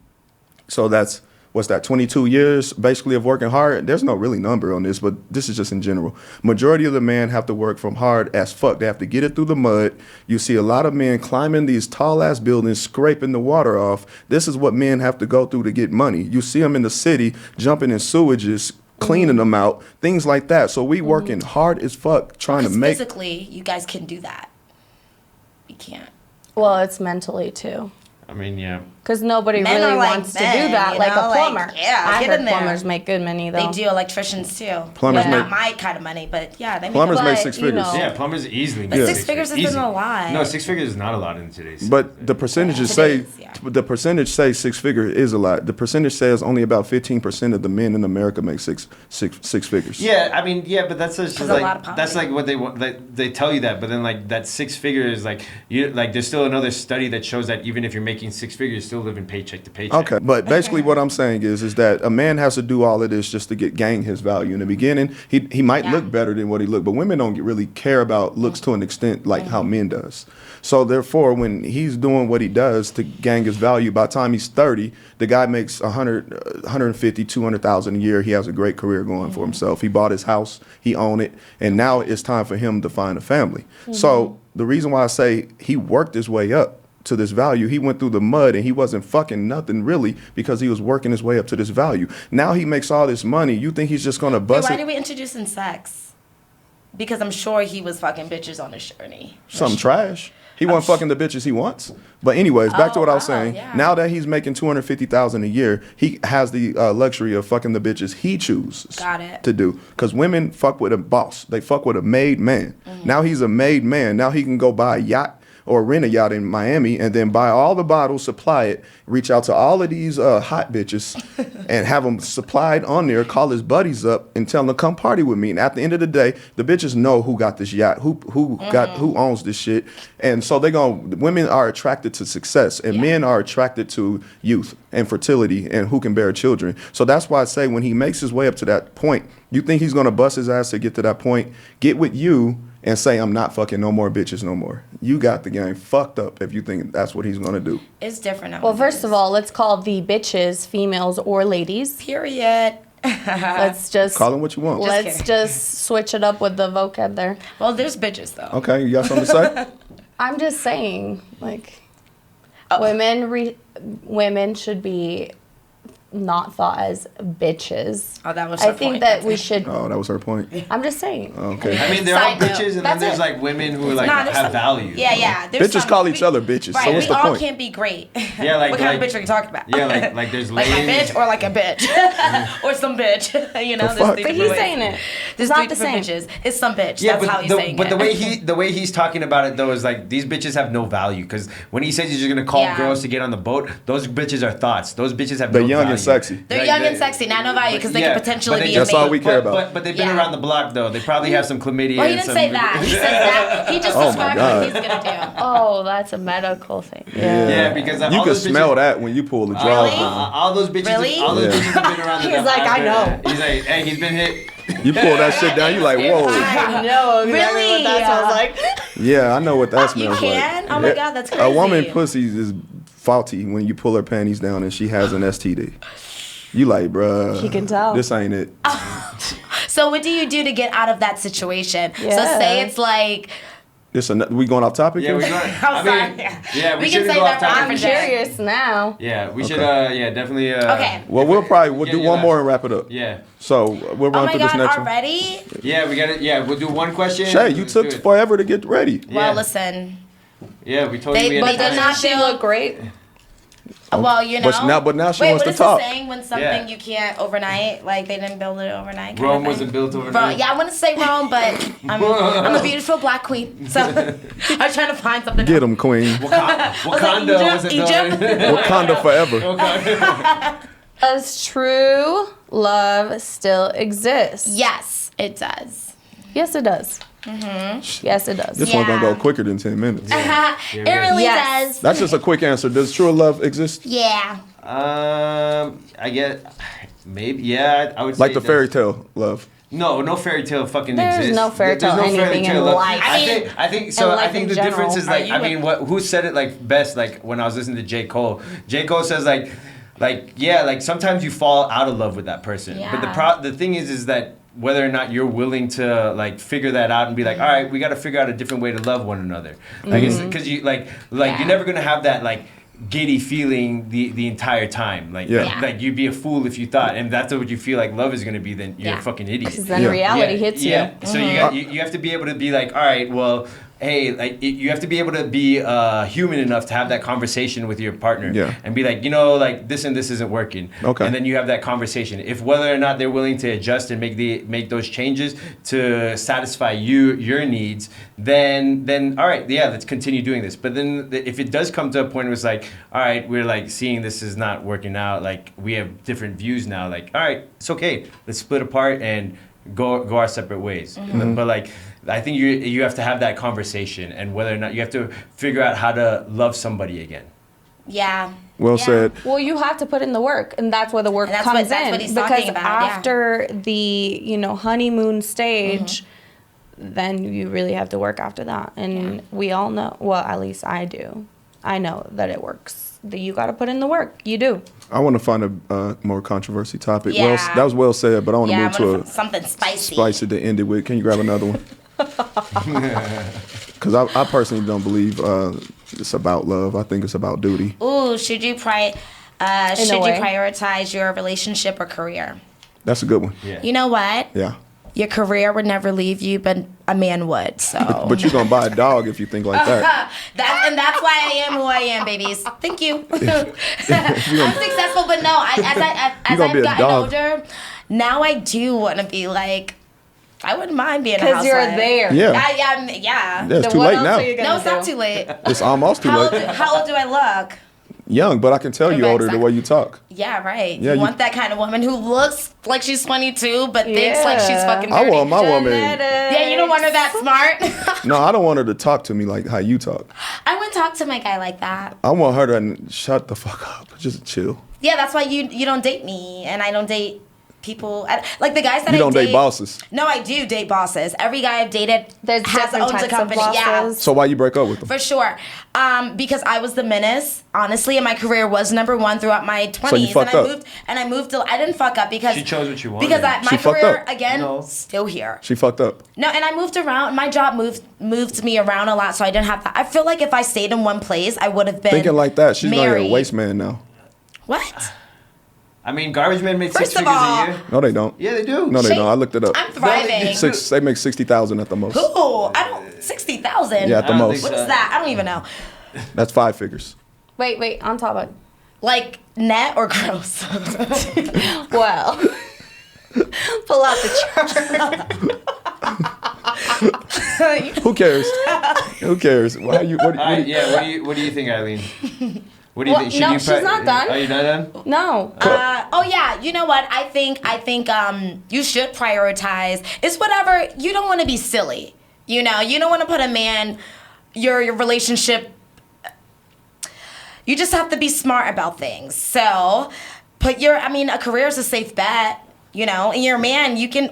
So that's, what's that, 22 years basically of working hard? There's no really number on this, but this is just in general. Majority of the men have to work from hard as fuck. They have to get it through the mud. You see a lot of men climbing these tall ass buildings, scraping the water off. This is what men have to go through to get money. You see them in the city jumping in sewages, cleaning them out, things like that. So we working hard as fuck trying to Because make. physically, you guys can do that. You can't. Well, it's mentally too. I mean, yeah. Because nobody Men really are like wants to men, do that, you like know, a like, plumber. yeah, I get heard in there. plumbers make good money though. They do, electricians too. Plumbers Not make- my kind of money, but yeah, they make Plumbers a lot. make But, 6 you figures. know- Yeah, plumbers easily But make 6 figures isn't Easy. a lot. No, 6 figures is not a lot in today's. But the percentages Yeah. say It is, yeah. the percentage say 6 figure is a lot. The percentage says only about 15% of the men in America make six figures. Yeah, I mean, yeah, but that's just There's a lot like of that's poverty. like what they want. Like, they tell you that, but then like that 6 figures, like you like there's still another study that shows that even if you're making 6 figures, you're still living paycheck to paycheck. Okay, but basically what I'm saying is that a man has to do all of this just to gain his value. In the beginning, he might Yeah. look better than what he looked, but women don't really care about looks to an extent like how men does. So therefore, when he's doing what he does to gain his value, by the time he's 30, the guy makes 150, 200,000 a year. He has a great career going for himself. He bought his house, he owned it, and now it's time for him to find a family. So the reason why I say he worked his way up to this value, he went through the mud and he wasn't fucking nothing really because he was working his way up to this value. Now he makes all this money. You think he's just gonna Wait, bust why it? did we introduce in sex? Because I'm sure he was fucking bitches on his journey. Something trash. He wasn't fucking the bitches he wants. But anyways, back to Oh, what I was wow, saying. yeah. Now that he's making 250,000 a year, he has the luxury of fucking the bitches he chooses Got it. to do. Because women fuck with a boss. They fuck with a made man. Now he's a made man. Now he can go buy a yacht or rent a yacht in Miami and then buy all the bottles, supply it, reach out to all of these hot bitches and have them supplied on there, call his buddies up and tell them to come party with me. And at the end of the day, the bitches know who got this yacht, who owns this shit. And so women are attracted to success and men are attracted to youth and fertility and who can bear children. So that's why I say when he makes his way up to that point, you think he's going to bust his ass to get to that point, get with you and say, I'm not fucking no more bitches no more. You got the game fucked up if you think that's what he's going to do. It's different now. Well, first of all, let's call the bitches females or ladies. period. Let's just Call them what you want. let's kidding. just switch it up with the vocab there. Well, there's bitches though. Okay, you got something to say? I'm just saying, like, Oh. women should be not thought as bitches. Oh, that was I her think point. that we should. Oh, that was her point. I'm just saying. Okay. I mean, there are Side note. bitches, and then That's there's it. like women who like Nah, there's have some- value. Yeah. There's Bitches some- call each other bitches. Right, So what's we the all point? can't be great. Yeah, like- what kind of like- bitch are you talking about? Yeah, like there's like a ladies. bitch or like a bitch or some bitch. You know, The there's fuck? three But different he's ways. saying it. There's It's not three the different same. bitches. It's some bitch. Yeah, That's but how he's saying it. the way he's talking about it though is like these bitches have no value because when he says he's just gonna call Yeah. girls to get on the boat, those bitches are thoughts. Those bitches have They're no young value. and sexy. They're Like, young they- and sexy, not no value, because they yeah, could potentially but they be That's a all mate. we care about. But they've been Yeah. around the block though. They probably have some chlamydia. Well, he and didn't some- say that. He said that. He just Oh my described God. what he's gonna do. Oh, that's a medical thing. Yeah, because You all can those smell bitches- that when you pull the All, draws Really? down. all those bitches, Really? all those Yeah. bitches have been around the He's block. like, I know. He's like, hey, he's been hit. You pull that shit down, you like, whoa. I know exactly Really? what that smells like. Yeah, I know what that You smells can? like. Oh my Yeah. God, that's A woman crazy. pussy is faulty when you pull her panties down and she has an STD. You like, bruh. He can tell. This ain't it. So what do you do to get out of that situation? So Yeah. say it's like, We going off topic? Yeah, here? we're going. I'm I mean, sorry. yeah, we We can shouldn't say go that off for topic. I'm different day. curious now. Yeah, we Okay. should. Yeah, definitely. Okay. Well, we'll Yeah, do yeah, one yeah. more and wrap it up. Yeah, So we'll Oh run my through this God, next one. already? yeah, we got it. Yeah, we'll do one question. Shay, you Let's took do it. forever to get ready. Yeah. Well, listen. Yeah, we told They- you we had but to they're time. not- Doesn't she look great? Well, you know. But now she Wait, wants what to is talk. it saying when something Yeah. you can't overnight? Like they didn't build it overnight. kind Rome of thing? wasn't built overnight. Yeah, I want to say Rome, but I'm a beautiful black queen. So I'm trying to find something. Get else. him, queen. Wakanda wasn't Egypt? built. Wakanda forever. Does true love still exist? Yes, it does. Yes, it does. Yes, it does. This one gonna go Yeah. quicker than 10 minutes. It really Yes. does. That's just a quick answer. Does true love exist? Yeah. I get maybe. Yeah, I would say Like the it fairy does. tale love. No fairy tale fucking There's exists. no fairy tale There's anything in love. life. I think so. And I life think in the difference general. is like Are you who said it like best like when I was listening to J. Cole. J. Cole says like yeah, like sometimes you fall out of love with that person. But Yeah. the thing is that whether or not you're willing to like figure that out and be like, all right, we got to figure out a different way to love one another. Like it's because you like Yeah. you're never gonna have that like giddy feeling the entire time. Like Yeah. Yeah. like you'd be a fool if you thought, and that's what you feel like love is gonna be. Then you're Yeah. a fucking idiot. Because then Yeah. reality hits you. So you have to be able to be like, all right, well, hey, like you have to be able to be human enough to have that conversation with your partner. Yeah. And be like, you know, like this and this isn't working. Okay. And then you have that conversation. If whether or not they're willing to adjust and make those changes to satisfy your needs, then all right, yeah, let's continue doing this. But then if it does come to a point where it's like, all right, we're like seeing this is not working out, like we have different views now, like, all right, it's okay, let's split apart and go our separate ways. But like, I think you have to have that conversation, and whether or not you have to figure out how to love somebody again. Yeah. Well Yeah. said. Well, you have to put in the work, and that's where the work And that's comes what- that's in. what he's because talking about, yeah. after the honeymoon stage, then you really have to work after that. And we all know. Well, at least I do. I know that it works. That you got to put in the work. You do. I want to find a more controversy topic. Yeah. Well, that was well said, but I want to Yeah, move to a something spicy. spicy to end it with. Can you grab another one? Because I personally don't believe it's about love. I think it's about duty. Ooh, should you way. prioritize your relationship or career? That's a good one. Yeah. You know what? Yeah. Your career would never leave you, but a man would. So. But you're going to buy a dog if you think like that. That's why I am who I am, babies. Thank you. I'm successful, but no. As You gonna I've be a gotten dog. older, now I do want to be like. I wouldn't mind being a Because housewife. you're there. Yeah. Yeah. Yeah, Then it's too what late else now. are you gonna No, it's not do? too late. It's almost too late. How old do I look? Young, but I can tell you Okay, older the way you talk. Yeah, right. Yeah, you you- want that kind of woman who looks like she's 22 but thinks like she's Yeah. fucking 30. I want my woman. Yeah, you don't want her that smart. No, I don't want her to talk to me like how you talk. I wouldn't talk to my guy like that. I want her to shut the fuck up. Just chill. Yeah, that's why you don't date me and I don't date people. Like the guys that You I don't date bosses. No, I do date bosses. Every guy I've dated There's different owns types a company. of Yeah. bosses. So why you break up with them? For sure. Because I was the menace, honestly, and my career was number one throughout my 20s. So you fucked up. I moved to, I didn't fuck up because She chose what you wanted. Because my She fucked career up. again No. still here. She fucked up. No, and I moved around. My job moved me around a lot, so I didn't have that. I feel like if I stayed in one place, I would have been Thinking like that, she's going to married. get a waste man now. What? I mean, garbage men make First 6 of figures all- a year. No, they don't. Yeah, they do. No, they Shit. don't. I looked it up. I'm thriving. They make 60,000 at the most. Ooh, I don't 60,000. Yeah, at the I don't most. think What is that? I don't even know. That's 5 figures. Wait, on top of. Like net or gross? Well, pull out the chart. Who cares? Who cares? Why you? All right, yeah. What do you think, Eileen? What do you Well, think? Should no, you she's not done. Are you not done? No. Oh yeah, you know what? I think you should prioritize. It's whatever. You don't want to be silly. You know, you don't want to put a man your relationship. You just have to be smart about things. So, a career is a safe bet. You know, and your man, you can,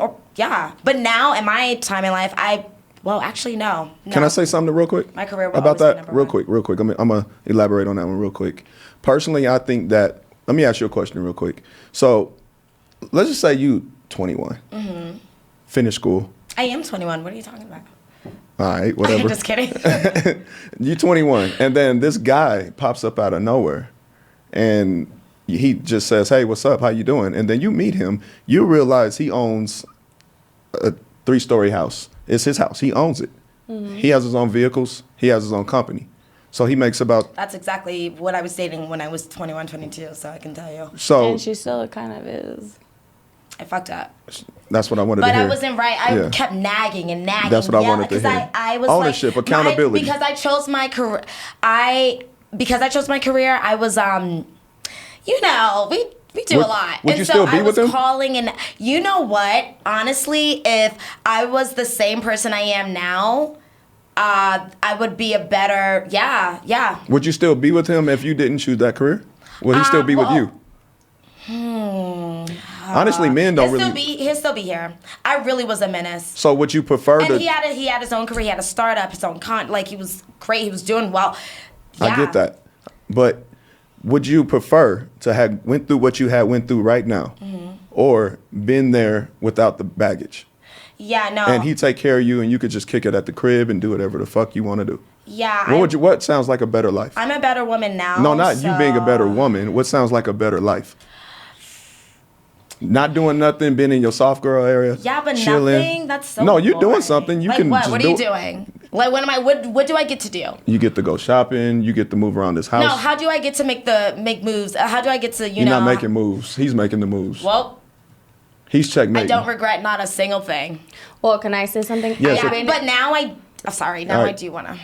But now, in my time in life, actually, no. Can I say something real quick? My career will about always be that number real one. quick. I'm gonna elaborate on that one real quick. Personally, I think that. Let me ask you a question real quick. So, let's just say you 21, finish school. I am 21. What are you talking about? All right, whatever. Just kidding. You 21, and then this guy pops up out of nowhere, and he just says, "Hey, what's up? How you doing?" And then you meet him. You realize he owns a 3-story house. It's his house. He owns it. He has his own vehicles. He has his own company. So he makes about. That's exactly what I was dating when I was 21, 22, so I can tell you. So And she still kind of is. I fucked up. that's what I wanted But to hear. I wasn't right. I Yeah. kept nagging and nagging. That's what I wanted to 'cause hear. I was Ownership, like, accountability. because I chose my career. Because I chose my career, I was we do a lot. Would and you so still be I with was him? calling, and you know what? Honestly, if I was the same person I am now, I would be a better yeah. Would you still be with him if you didn't choose that career? Would he still be with you? Honestly, men don't really. He'll still be here. I really was a menace. So would you prefer And to? he had his own career. He had a startup, his own he was great. He was doing well. Yeah. I get that, but would you prefer to have went through what you went through right now, or been there without the baggage, Yeah, no. and he take care of you, and you could just kick it at the crib and do whatever the fuck you want to do? Yeah. What sounds like a better life? I'm a better woman now. No, not you being a better so- woman. What sounds like a better life? Not doing nothing, being in your soft girl area. Yeah, but chilling. nothing. That's so. No, you're doing boring. something. You like can what? just What are you doing? Like, what do I get to do? You get to go shopping. You get to move around this house. No, how do I get to make moves? How do I get to, You're not making moves. He's making the moves. Well, he's checkmating. I don't regret not a single thing. Well, can I say something? Yes, Yeah, but now I Right. do want to,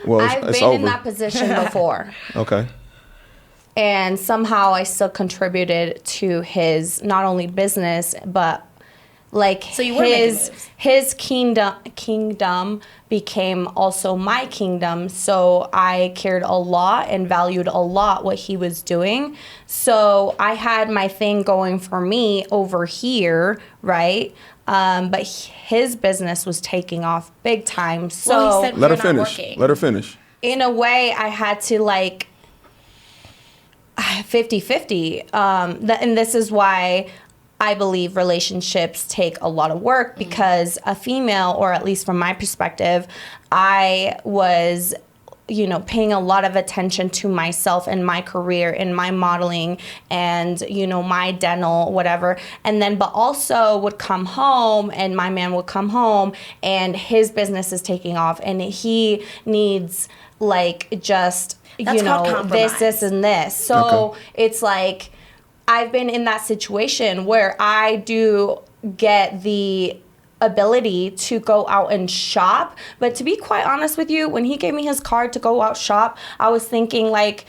Well, I've it's been over. in that position before. Okay. And somehow I still contributed to his not only business but like So you were making moves. his kingdom became also my kingdom. So I cared a lot and valued a lot what he was doing. So I had my thing going for me over here, right? But his business was taking off big time. So Well, he said Let her You're not finish. working. Let her finish. in a way, I had to like 50-50. And this is why I believe relationships take a lot of work, because a female, or at least from my perspective, I was paying a lot of attention to myself and my career and my modeling and, my dental, whatever. And then, but also would come home and my man would come home and his business is taking off and he needs like just, That's called compromise. this, and this. So Okay. it's like, I've been in that situation where I do get the ability to go out and shop. But to be quite honest with you, when he gave me his card to go out shop, I was thinking like,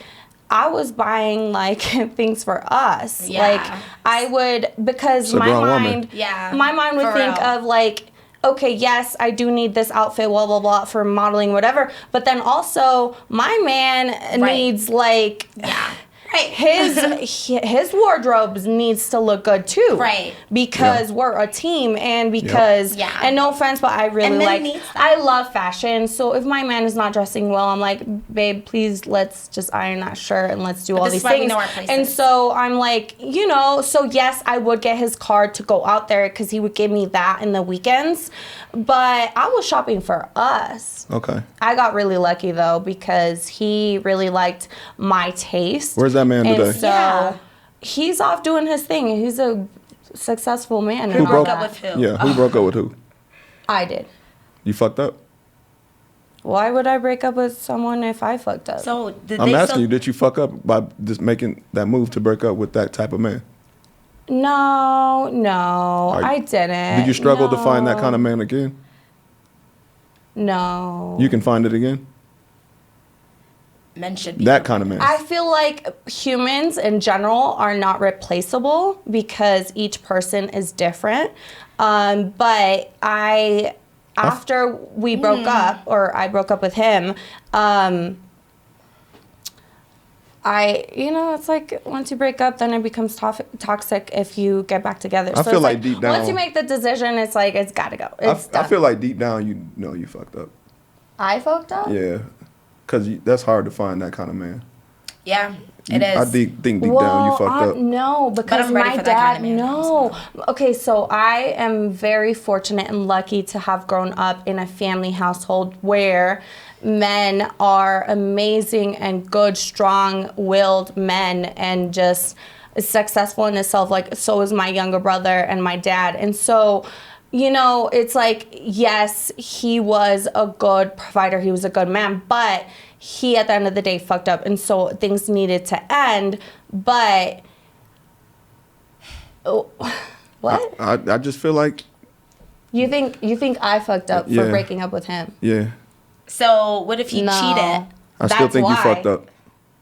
I was buying like things for us. Yeah. Like I would, because It's a my grown woman. mind, Yeah, my mind would for think real. of like, okay, yes, I do need this outfit, blah, blah, blah, for modeling, whatever. But then also, my man Right. needs like, Yeah. Right. his wardrobes needs to look good too, Right. Because we're a team, and because Yeah. and no offense, but I really And men like, needs that. I love fashion. So if my man is not dressing well, I'm like, babe, please let's just iron that shirt and let's do all this these is why we things. know our places. And so I'm like, so yes, I would get his card to go out there because he would give me that in the weekends, but I was shopping for us. Okay. I got really lucky though because he really liked my taste. Where's that man And today? so Yeah. he's off doing his thing. He's a successful man. Who and all broke that. up with who? Yeah. Who broke up with who? I did. You fucked up. Why would I break up with someone if I fucked up? So did I'm they asking still, you, did you fuck up by just making that move to break up with that type of man? No, Are- I didn't. Did you struggle to find that No. kind of man again? No. You can find it again? men should be That kind of man. I feel like humans in general are not replaceable because each person is different. But after we broke up, or I broke up with him, it's like once you break up, then it becomes toxic if you get back together. I So feel it's like deep down- once you make the decision, it's like, it's gotta go. It's I done. feel like deep down you know you fucked up. I fucked up? Yeah. Because that's hard to find that kind of man. Yeah, it is. I think deep down you fucked up. No, because I'm ready my for that dad. kind of man. No. Okay, so I am very fortunate and lucky to have grown up in a family household where men are amazing and good, strong-willed men, and just successful in itself. Like, so is my younger brother and my dad, and so. It's like, yes, he was a good provider. He was a good man, but he, at the end of the day, fucked up. And so things needed to end. But, what? I just feel like, You think I fucked up Yeah. for breaking up with him? yeah. So what if he No. cheated? I still That's think you why. fucked up.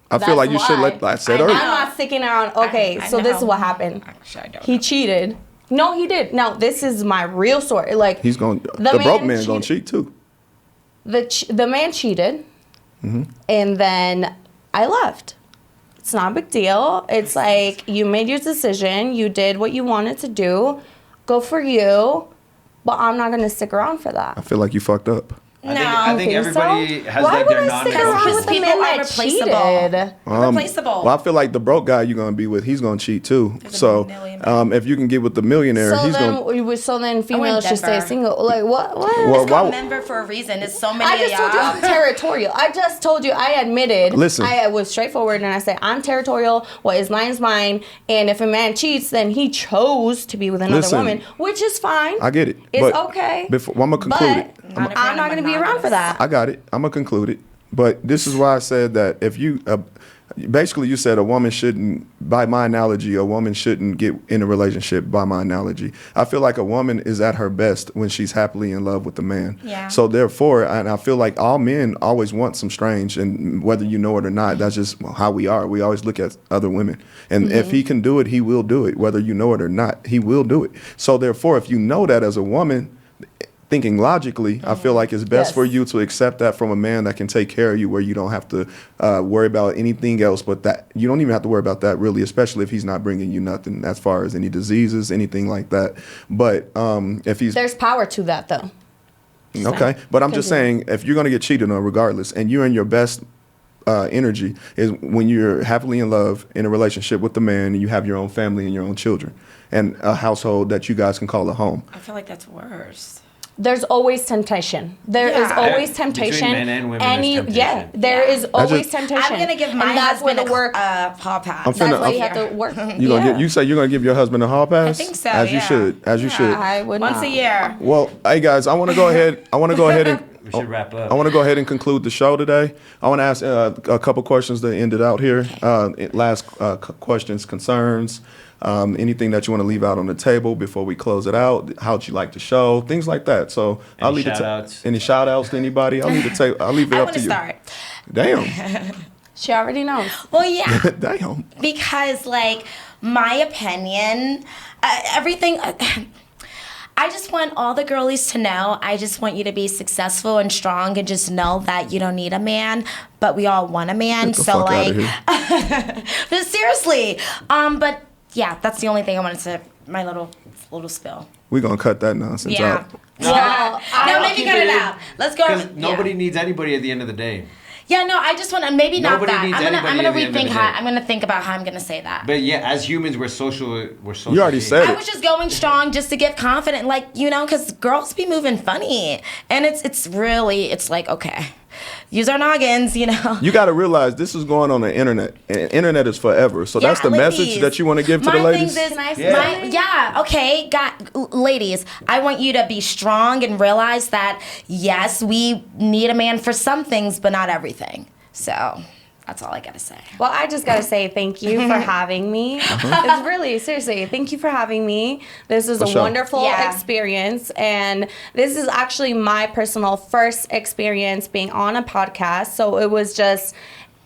I feel That's like you should why. let, I said I earlier. know. I'm not sticking around. Okay, I so this is know. what happened. Actually, I don't He know. cheated. No, he did. Now, this is my real story. Like, He's going, The the broke man man going to cheated. cheat too. the man cheated, Mm-hmm. and then I left. It's not a big deal. It's like, you made your decision. You did what you wanted to do. Go for you. But I'm not going to stick around for that. I feel like you fucked up. I think think so? everybody has Why like would their I stick around non-negotiables. with the People man are that replaceable. cheated? Replaceable. Well, I feel like the broke guy you're going to be with, he's going to cheat too. There's a So million if you can get with the millionaire, So he's then, going to. so then females should stay Denver. single. Like, what? Well, It's called why- Denver for a reason. It's so many I of just told you y'all. I'm territorial. I just told you I admitted. Listen. I was straightforward and I said I'm territorial. What is mine is mine. And if a man cheats, then he chose to be with another Listen. woman, which is fine. I get it. It's but okay. Before, I'm going to conclude it. But I'm not going to be be around for that. I got it. I'm gonna conclude it. But this is why I said that if you basically you said a woman shouldn't, by my analogy, a woman shouldn't get in a relationship. By my analogy, I feel like a woman is at her best when she's happily in love with a man. Yeah. So therefore, and I feel like all men always want some strange, and whether you know it or not, that's just how we are. We always look at other women, and if he can do it, he will do it, whether you know it or not. He will do it. So therefore, if you know that as a woman, thinking logically, I feel like it's best Yes. for you to accept that from a man that can take care of you, where you don't have to worry about anything else but that. You don't even have to worry about that, really, especially if he's not bringing you nothing as far as any diseases, anything like that. But if he's There's power to that, though. okay, but I'm just saying, if you're going to get cheated on regardless, and you're in your best energy, is when you're happily in love in a relationship with the man, and you have your own family and your own children, and a household that you guys can call a home. I feel like that's worse. There's always temptation. There is Yeah. always Between temptation. men and women, there's temptation. Yeah, there is always just- temptation. I'm gonna give my and that's where husband the work. a hall pass. I'm That's finna- why you I'm- have to work. You gonna you say you're gonna give your husband a hall pass? I think so. As you yeah. should. As you Yeah. should. I would Once not. a year. Well, hey guys, I want to go ahead. And We should wrap up. I want to go ahead and conclude the show today. I want to ask a couple questions to end it out here. Last questions, concerns, anything that you want to leave out on the table before we close it out. How'd you like the show? Things like that. So I'll leave shout-outs? any shout outs to anybody. I'll leave it I up want to to you. start. Damn. She already knows. Well, yeah. Damn. Because like my opinion, everything. I just want all the girlies to know. I just want you to be successful and strong, and just know that you don't need a man, but we all want a man. Get the So fuck like, outta here. but seriously, but yeah, that's the only thing I wanted to my little spill. We're gonna cut that nonsense Yeah. out. Well, No, maybe keep cut it it in, out. Let's go. Because nobody needs anybody at the end of the day. Yeah, no, I just want to maybe not Nobody that. needs I'm gonna anybody at the end of rethink the how day. I'm gonna think about how I'm gonna say that. But yeah, as humans, we're social. You already said I it. was just going strong just to get confident, like, you know, because girls be moving funny, and it's really like, okay, use our noggins, you know. You got to realize this is going on the internet, and internet is forever. So that's the message ladies. that you want to give to My the ladies. thing is, Can I say Yeah. something? okay, ladies, I want you to be strong and realize that yes, we need a man for some things, but not everything. So that's all I gotta say. Well, I just gotta say thank you for having me. It's really, seriously, thank you for having me. This is For a sure. wonderful Yeah. experience, and this is actually my personal first experience being on a podcast. So it was just,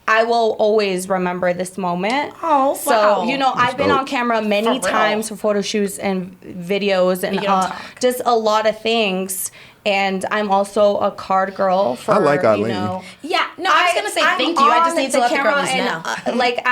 I will always remember this moment. Oh, So, wow. you know, I've been dope. on camera many For real. times for photo shoots and videos and you don't talk. just a lot of things. And I'm also a card girl for, I like you Eileen. know. Yeah, no, I was gonna say I'm thank you. I just on need to let the camera girlies and, know. like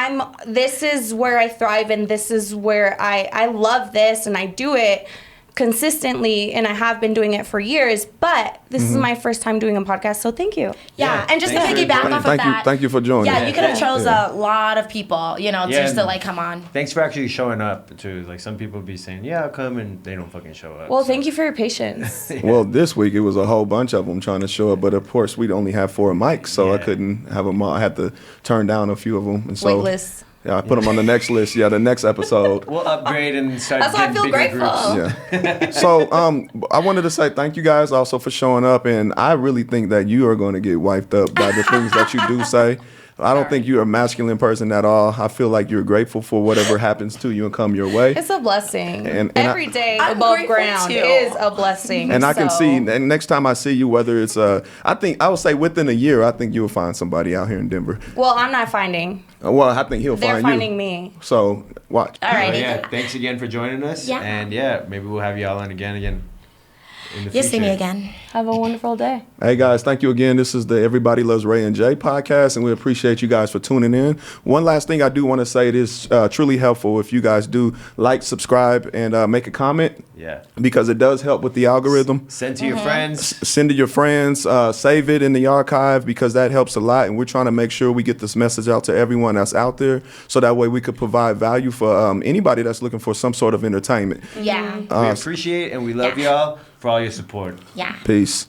this is where I thrive, and this is where I love this, and I do it consistently, and I have been doing it for years, but this is my first time doing a podcast, so thank you. Yeah, and just to thanks for piggyback joining. off of Thank you, that. thank you for joining. Yeah, you could have chose Yeah. a lot of people, you know, Yeah, just to and- like come on. Thanks for actually showing up too. Like some people be saying, "Yeah, I'll come," and they don't fucking show up. Well, so. thank you for your patience. Well, this week it was a whole bunch of them trying to show up, but of course we'd only have 4 mics, so I Yeah. couldn't have them all. I had to turn down a few of them, and so Waitlist. yeah, I put them on the next list. Yeah, the next episode. We'll upgrade and start That's why I getting feel bigger grateful. groups. Yeah. So I wanted to say thank you guys also for showing up, and I really think that you are going to get wiped up by the things that you do say. I don't think you're a masculine person at all. I feel like you're grateful for whatever happens to you and come your way. It's a blessing. And Every day I'm above grateful ground too. is a blessing. And I can so- see, and next time I see you, whether it's I think I would say within a year, I think you'll find somebody out here in Denver. Well, I'm not finding. Well, I think he'll They're find finding you. me. So watch. All right. Well, yeah, thanks again for joining us. Yeah. And yeah, maybe we'll have you all on again in the You'll see me future. again. Have a wonderful day. Hey guys, thank you again. This is the Everybody Loves Ray and Jay podcast, and we appreciate you guys for tuning in. One last thing I do want to say, it is truly helpful if you guys do like, subscribe, and make a comment, Yeah. because it does help with the algorithm. Send to your friends. Send to your friends, save it in the archive, because that helps a lot, and we're trying to make sure we get this message out to everyone that's out there, so that way we could provide value for anybody that's looking for some sort of entertainment. Yeah. We appreciate and we love y'all for all your support. Yeah. Peace.